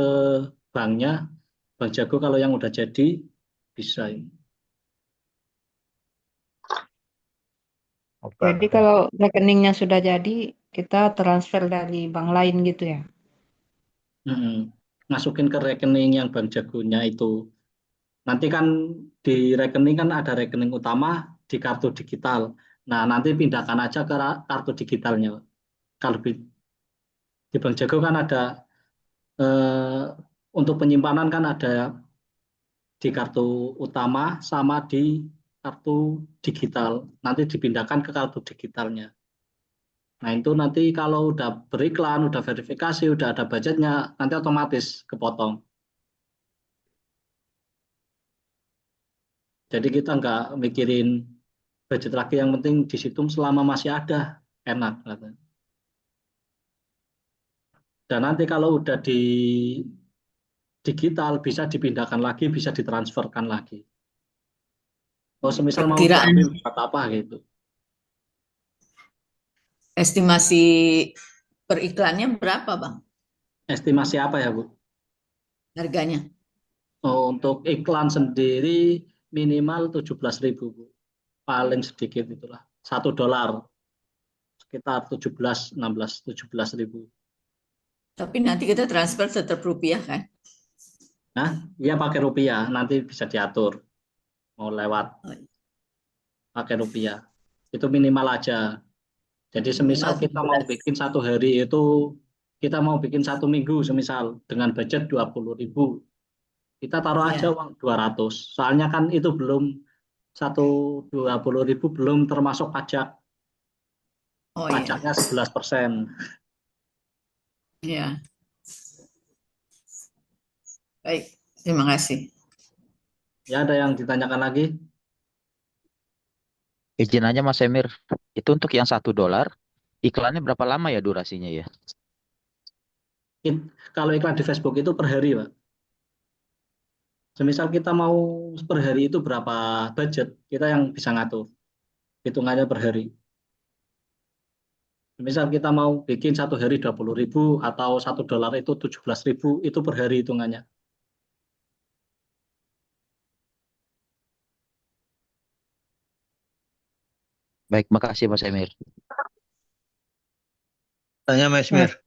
banknya, Bank Jago kalau yang udah jadi, bisa ini. Jadi kalau rekeningnya sudah jadi, kita transfer dari bank lain gitu ya? Masukin ke rekening yang Bank Jagonya itu. Nanti kan di rekening kan ada rekening utama di kartu digital. Nah, nanti pindahkan aja ke kartu digitalnya. Kalau di Bank Jago kan ada untuk penyimpanan kan ada di kartu utama sama di kartu digital. Nanti dipindahkan ke kartu digitalnya. Nah, itu nanti kalau udah beriklan, udah verifikasi, udah ada budgetnya, nanti otomatis kepotong. Jadi kita nggak mikirin budget lagi, yang penting di situ selama masih ada, enak. Dan nanti kalau udah di digital, bisa dipindahkan lagi, bisa ditransferkan lagi. Oh, semisal mau Perkiraan diambil buat apa gitu. estimasi per iklannya berapa, Bang? Estimasi apa ya, Bu? Harganya? Oh, untuk iklan sendiri minimal 17.000, Bu. Paling sedikit itulah. $1. Sekitar 17.000. Tapi nanti kita transfer tetap rupiah kan? Nah, iya pakai rupiah, nanti bisa diatur. Mau lewat pakai rupiah. Itu minimal aja. Jadi semisal kita mau bikin 1 hari itu, kita mau bikin 1 minggu semisal dengan budget 20.000. Kita taruh aja uang 200. Soalnya kan itu belum 20.000 belum termasuk pajak. Oh iya. Pajaknya 11%. Iya. Baik, terima kasih. Ya, ada yang ditanyakan lagi? Izin aja Mas Emir, itu untuk yang $1, iklannya berapa lama ya durasinya ya? Kalau iklan di Facebook itu per hari, Pak. Semisal kita mau per hari itu berapa budget, kita yang bisa ngatur. Hitungannya per hari. Misal kita mau bikin 1 hari 20.000 atau $1 itu 17.000, itu per hari hitungannya. Baik, makasih Mas Emir. Tanya Mas Emir.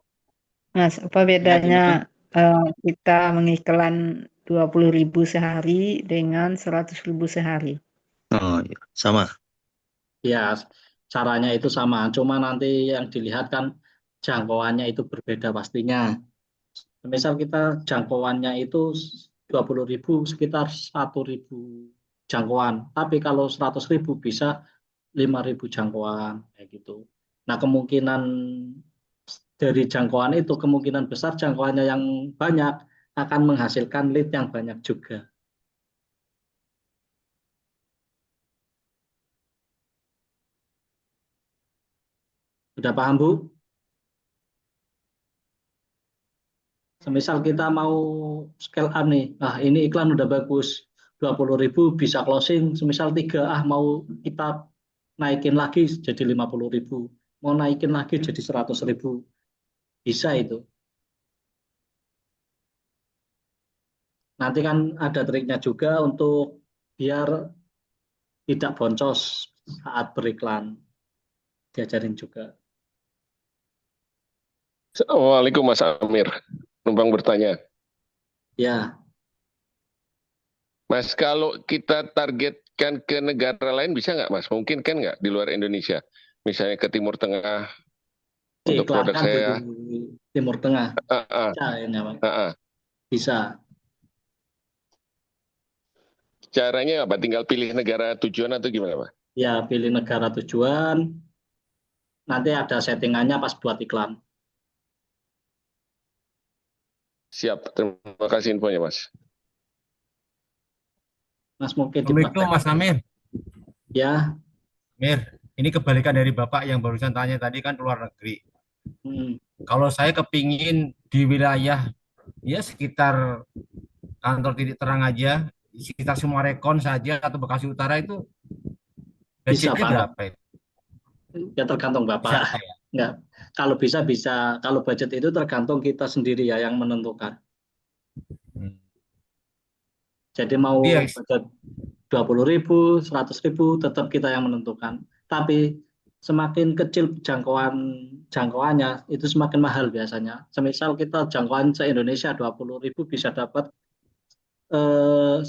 Mas, apa bedanya kita mengiklan 20.000 sehari dengan 100.000 sehari? Oh, sama. Ya, caranya itu sama. Cuma nanti yang dilihat kan jangkauannya itu berbeda pastinya. Misal kita jangkauannya itu 20.000 sekitar 1.000 jangkauan. Tapi kalau 100.000 bisa 5.000 jangkauan kayak gitu. Nah, kemungkinan dari jangkauan itu kemungkinan besar jangkauannya yang banyak akan menghasilkan lead yang banyak juga. Sudah paham, Bu? Semisal kita mau scale up nih, ini iklan udah bagus, 20.000 bisa closing, semisal 3, mau kita naikin lagi jadi 50.000, mau naikin lagi jadi 100.000, bisa itu. Nanti kan ada triknya juga untuk biar tidak boncos saat beriklan, diajarin juga. Assalamualaikum Mas Amir, numpang bertanya. Ya. Mas, kalau kita targetkan ke negara lain bisa nggak Mas? Mungkin kan nggak di luar Indonesia? Misalnya ke Timur Tengah, untuk produk Diiklankan saya. di Timur Tengah. Bisa, ya, Pak. Bisa. Caranya apa? Tinggal pilih negara tujuan atau gimana Pak? Ya, pilih negara tujuan, nanti ada settingannya pas buat iklan. Siap, terima kasih infonya Mas. Mas mungkin Assalamualaikum Mas Amir. Ya. Amir, ini kebalikan dari Bapak yang barusan tanya tadi kan luar negeri. Kalau saya kepingin di wilayah ya sekitar kantor titik terang aja, sekitar Sumarekon saja atau Bekasi Utara itu Bisa, budgetnya Pak. berapa ya? Ya tergantung Bapak. Bisa, ya? Enggak. Kalau bisa. Kalau budget itu tergantung kita sendiri ya yang menentukan. Jadi mau budget 20.000, 100.000 tetap kita yang menentukan. Tapi semakin kecil jangkauannya itu semakin mahal biasanya. Semisal kita jangkauan se-Indonesia 20.000 bisa dapat 1.000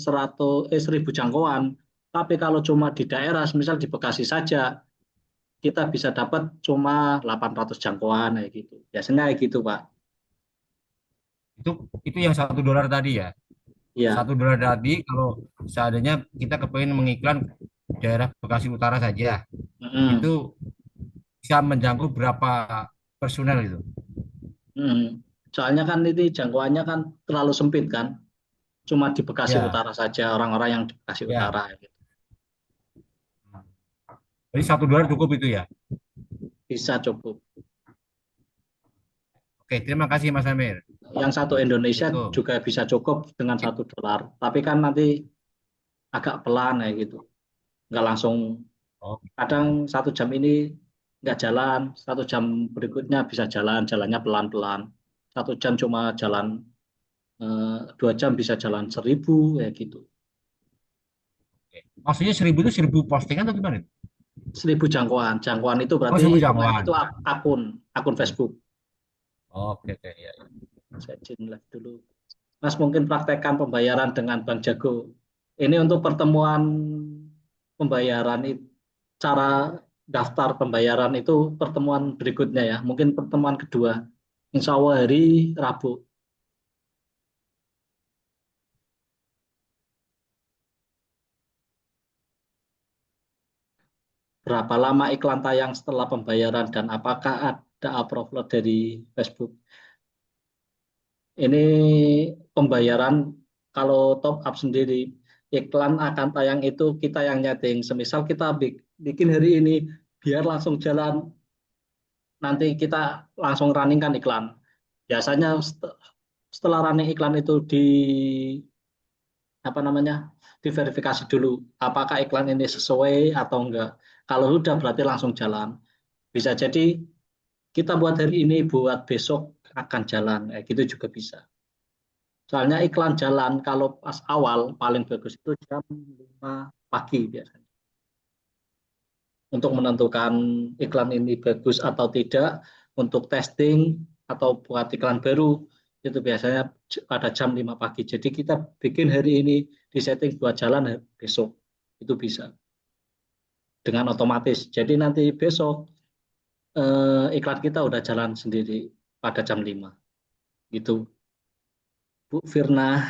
jangkauan. Tapi kalau cuma di daerah, misal di Bekasi saja, kita bisa dapat cuma 800 jangkauan kayak gitu. Biasanya kayak gitu, Pak. Itu yang $1 tadi ya? Iya. $1 tadi kalau seandainya kita kepingin mengiklan daerah Bekasi Utara saja, itu bisa menjangkau berapa personel itu? Soalnya kan ini jangkauannya kan terlalu sempit kan. Cuma di Bekasi Utara saja, orang-orang yang di Bekasi Utara. Gitu. Jadi $1 cukup itu ya? Bisa cukup. Oke, terima kasih Mas Amir. Yang satu Indonesia juga bisa cukup dengan $1. Tapi kan nanti agak pelan ya gitu. Nggak langsung. Kadang 1 jam ini nggak jalan, 1 jam berikutnya bisa jalan, jalannya pelan-pelan. 1 jam cuma jalan, 2 jam bisa jalan 1.000 ya gitu. Maksudnya 1.000 itu 1.000 postingan atau gimana? 1.000 jangkauan. Jangkauan itu berarti 1.000 jangkauan. itu akun Facebook. Oke, ya. Saya izin live dulu. Mas mungkin praktekkan pembayaran dengan Bank Jago. Ini untuk pertemuan pembayaran, cara daftar pembayaran itu pertemuan berikutnya ya. Mungkin pertemuan kedua. Insya Allah hari Rabu. Berapa lama iklan tayang setelah pembayaran dan apakah ada approval dari Facebook? Ini pembayaran kalau top up sendiri, iklan akan tayang itu kita yang nyeting. Semisal kita bikin hari ini biar langsung jalan, nanti kita langsung running kan iklan. Biasanya setelah running iklan itu diverifikasi dulu apakah iklan ini sesuai atau enggak. Kalau sudah berarti langsung jalan. Bisa jadi kita buat hari ini buat besok akan jalan, gitu juga bisa. Soalnya iklan jalan kalau pas awal paling bagus itu jam 5 pagi biasanya. Untuk menentukan iklan ini bagus atau tidak, untuk testing atau buat iklan baru itu biasanya pada jam 5 pagi. Jadi kita bikin hari ini di setting buat jalan besok, itu bisa. dengan otomatis. Jadi nanti besok iklan kita udah jalan sendiri pada jam 5. Gitu. Bu Firna.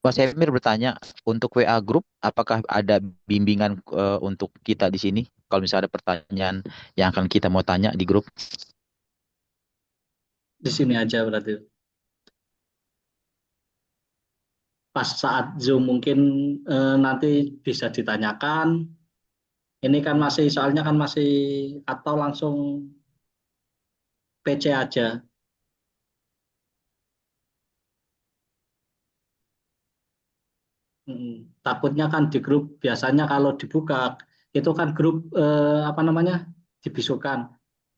Mas Emir bertanya, untuk WA Group, apakah ada bimbingan untuk kita di sini? Kalau misalnya ada pertanyaan yang akan kita mau tanya di grup. Di sini aja berarti. Pas saat Zoom mungkin nanti bisa ditanyakan. Ini kan masih, soalnya kan masih, atau langsung PC aja. Takutnya kan di grup biasanya kalau dibuka itu kan grup apa namanya dibisukan,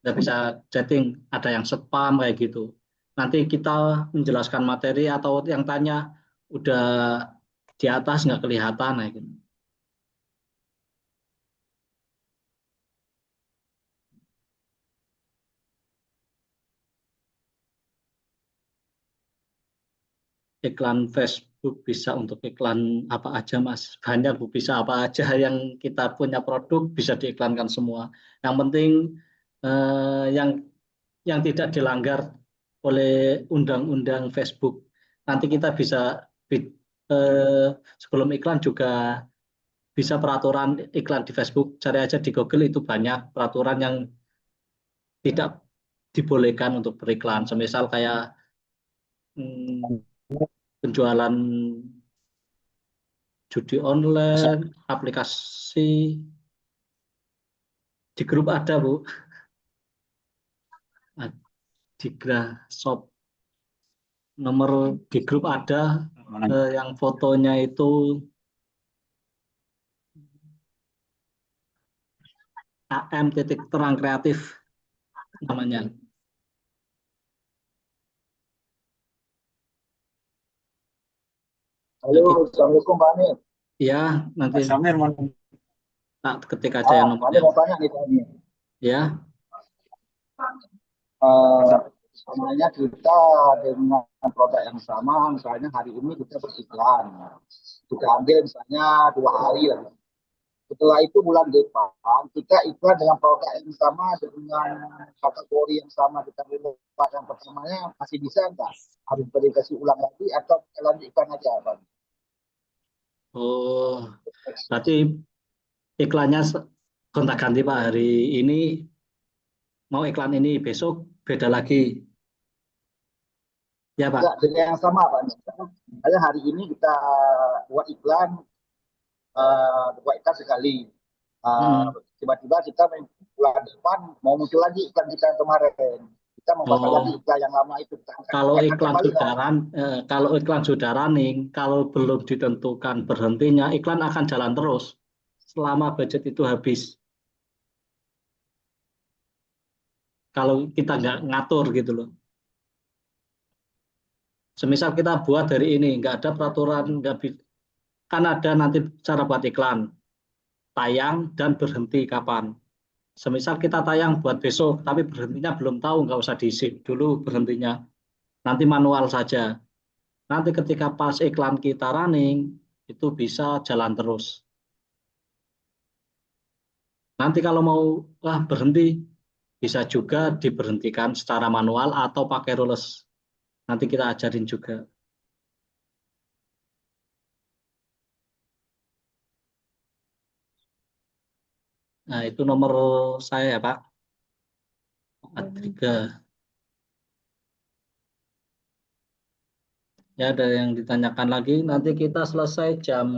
nggak bisa chatting, ada yang spam kayak gitu. Nanti kita menjelaskan materi atau yang tanya udah di atas nggak kelihatan kayak gitu. Iklan Facebook bisa untuk iklan apa aja Mas, banyak Bu, bisa apa aja yang kita punya produk bisa diiklankan semua. Yang penting yang tidak dilanggar oleh undang-undang Facebook. Nanti kita bisa sebelum iklan juga bisa peraturan iklan di Facebook, cari aja di Google, itu banyak peraturan yang tidak dibolehkan untuk beriklan. Semisal kayak penjualan judi online, aplikasi, di grup ada Bu, di Grashop, nomor di grup ada yang fotonya itu AM titik terang kreatif namanya. Halo, Assalamualaikum Pak Amir. Ya, nanti Mas Amir mau ketik aja yang nomornya. mau tanya nih Pak Amir. Ya. Sebenarnya kita dengan produk yang sama, misalnya hari ini kita beriklan, kita ambil misalnya 2 hari lah. Setelah itu bulan depan kita iklan dengan produk yang sama dengan kategori yang sama, kita buat yang pertamanya masih bisa enggak? Harus verifikasi ulang lagi atau lanjut iklan aja Pak? Oh, berarti iklannya gonta-ganti Pak, hari ini mau iklan ini, besok beda lagi. Ya Pak. Enggak, dengan yang sama Pak. Misalnya hari ini kita buat iklan sekali. Tiba-tiba kita bulan depan mau muncul lagi iklan kita yang kemarin. Kita membakar lagi iklan yang lama itu. Kalau iklan sudah running, kalau belum ditentukan berhentinya, iklan akan jalan terus selama budget itu habis. Kalau kita nggak ngatur gitu loh. Semisal kita buat dari ini, nggak ada peraturan, kan ada nanti cara buat iklan, tayang dan berhenti kapan. Semisal kita tayang buat besok, tapi berhentinya belum tahu, nggak usah diisi dulu berhentinya. Nanti manual saja. Nanti ketika pas iklan kita running, itu bisa jalan terus. Nanti kalau mau berhenti, bisa juga diberhentikan secara manual atau pakai rules. Nanti kita ajarin juga. Nah, itu nomor saya ya Pak. 3. Ya, ada yang ditanyakan lagi. Nanti kita selesai jam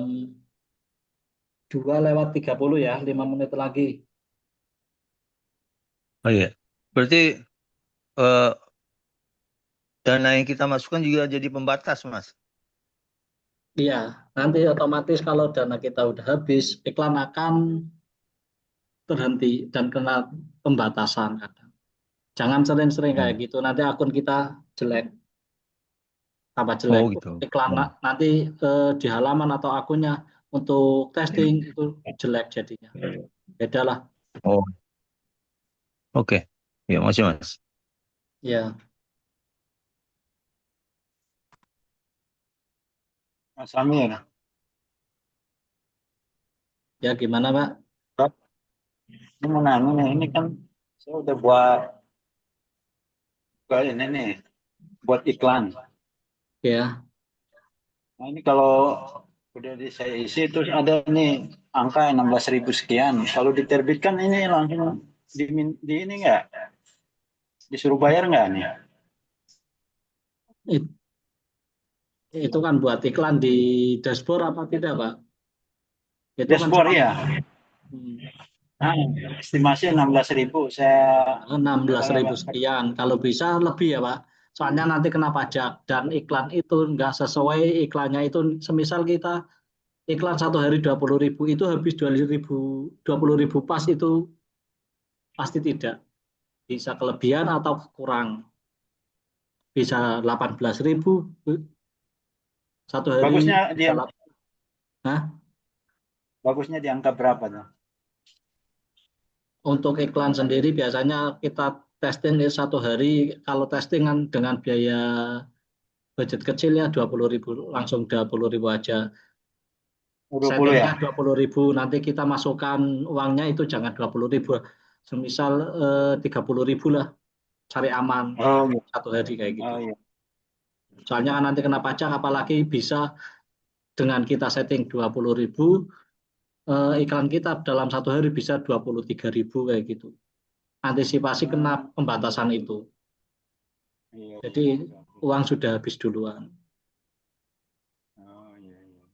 2:30 ya, 5 menit lagi. Oh iya, berarti dana yang kita masukkan juga jadi pembatas, Mas? Iya, nanti otomatis kalau dana kita udah habis, iklan akan terhenti dan kena pembatasan kadang. Jangan sering-sering kayak gitu, nanti akun kita jelek. Tambah jelek. Oh, gitu. Iklan nanti di halaman atau akunnya untuk testing itu jelek jadinya. Beda lah. Oh. Oke. Ya, masih Mas. Ya. Mas Amir. Ya gimana Pak? Ini mau nanya nih, ini kan saya udah buat ini nih, buat iklan. Ya. Nah ini kalau udah saya isi terus ada nih angka 16.000 sekian. Kalau diterbitkan ini langsung di ini nggak? Disuruh bayar nggak nih? Itu kan buat iklan di dashboard apa tidak Pak? Itu Dashboard kan ya. Nah, estimasi 16.000. Saya 16.000 sekian. Kalau bisa lebih ya Pak. Soalnya nanti kena pajak dan iklan itu nggak sesuai iklannya itu. Semisal kita iklan 1 hari 20.000 itu habis 20.000 pas itu pasti tidak. Bisa kelebihan atau kurang. Bisa 18.000 1 hari. Bagusnya dia. Hah? Bagusnya di angka berapa tuh? Untuk iklan sendiri biasanya kita testing 1 hari, kalau testingan dengan biaya budget kecil ya 20.000, langsung 20.000 aja. 20 Settingnya ya? 20.000, nanti kita masukkan uangnya itu jangan 20.000, semisal 30.000 lah, cari aman. Oh, iya. 1 hari kayak gitu. Oh, iya. Soalnya nanti kena pajak, apalagi bisa dengan kita setting 20.000, iklan kita dalam 1 hari bisa 23.000 kayak gitu. Antisipasi kena pembatasan itu. Iya. Jadi uang sudah habis duluan. Oh, iya, iya.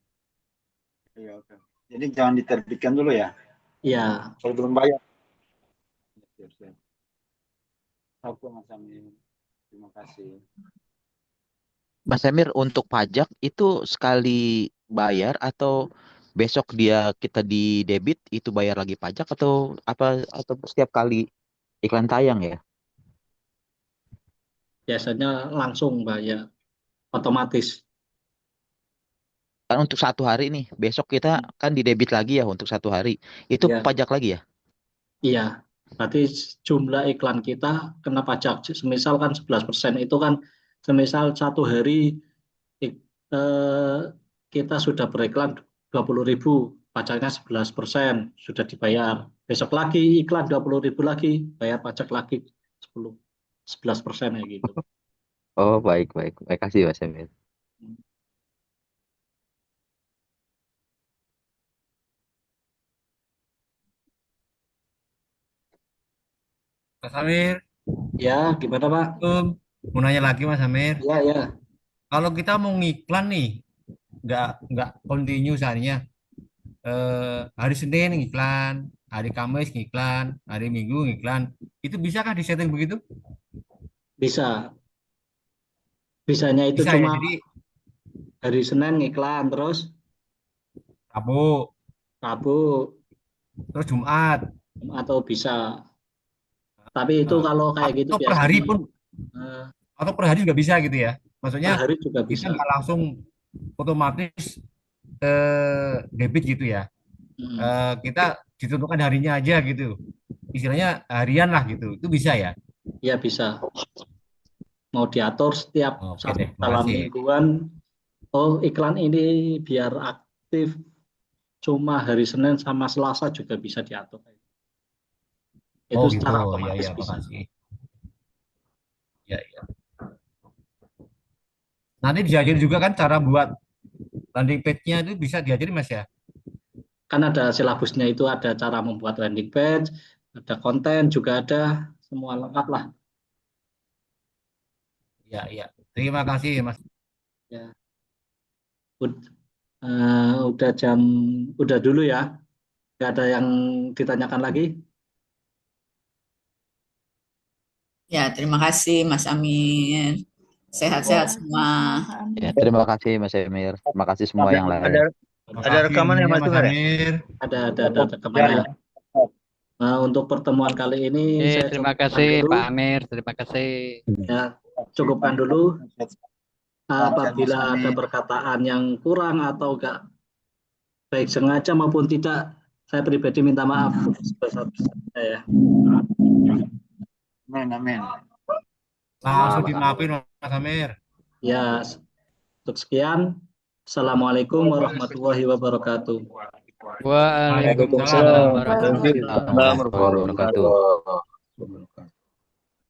Iya, oke. Jadi jangan diterbitkan dulu ya? Iya. Kalau belum bayar. Siap. Oke, Mas Amir. Terima kasih. Mas Emir, untuk pajak itu sekali bayar atau besok kita di debit itu bayar lagi pajak atau apa, atau setiap kali iklan tayang ya? Biasanya langsung bayar, otomatis. Kan untuk 1 hari nih, besok kita kan di debit lagi ya untuk 1 hari. Itu Iya. pajak lagi ya? Iya, berarti jumlah iklan kita kena pajak. Semisal kan 11%, itu kan semisal 1 hari kita sudah beriklan 20.000, pajaknya 11%, sudah dibayar. Besok lagi iklan 20.000 lagi, bayar pajak lagi 11% ya gitu. Oh, baik. Baik, kasih Mas Emir. Mas Amir, Ya, gimana Pak? mau nanya lagi Mas Amir. Ya. Kalau kita mau ngiklan nih, nggak continue misalnya, hari Senin ngiklan, hari Kamis ngiklan, hari Minggu ngiklan, itu bisa kah disetting begitu? Bisa. Bisanya itu Bisa cuma ya, jadi hari Senin ngiklan, terus Rabu, terus Jumat, atau bisa. Tapi itu kalau kayak gitu atau per hari biasanya pun, atau per hari juga bisa gitu ya? Maksudnya per hari juga kita bisa. nggak langsung otomatis debit gitu ya? Kita ditentukan harinya aja gitu, istilahnya harian lah gitu, itu bisa ya? Ya bisa. Mau diatur setiap Oke deh, dalam makasih. mingguan. Oh, iklan ini biar aktif cuma hari Senin sama Selasa juga bisa diatur. Itu Oh gitu, secara ya otomatis bisa. makasih. Ya. Nanti diajarin juga kan cara buat landing page-nya itu bisa diajarin Mas ya? Kan ada silabusnya, itu ada cara membuat landing page, ada konten juga ada, semua lengkap lah. Iya. Terima kasih Mas. Ya. Udah dulu ya. Nggak ada yang ditanyakan lagi? Ya, terima kasih Mas Amir. Sehat-sehat semua. Ya, terima kasih Mas Emir. Terima kasih semua yang lain. Ada rekaman ya Mas Amir? Ada rekamannya. Nah, untuk pertemuan kali ini saya terima cukupkan kasih dulu. Pak Amir, terima kasih. Ya, cukupkan dulu. Apabila ada perkataan yang kurang atau enggak baik sengaja maupun tidak, saya pribadi minta maaf sebesar-besarnya ya. Amin. Langsung dimaafin Mas Amir. Ya, untuk sekian. Assalamualaikum warahmatullahi wabarakatuh. Waalaikumsalam warahmatullahi Waalaikumsalam warahmatullahi wabarakatuh.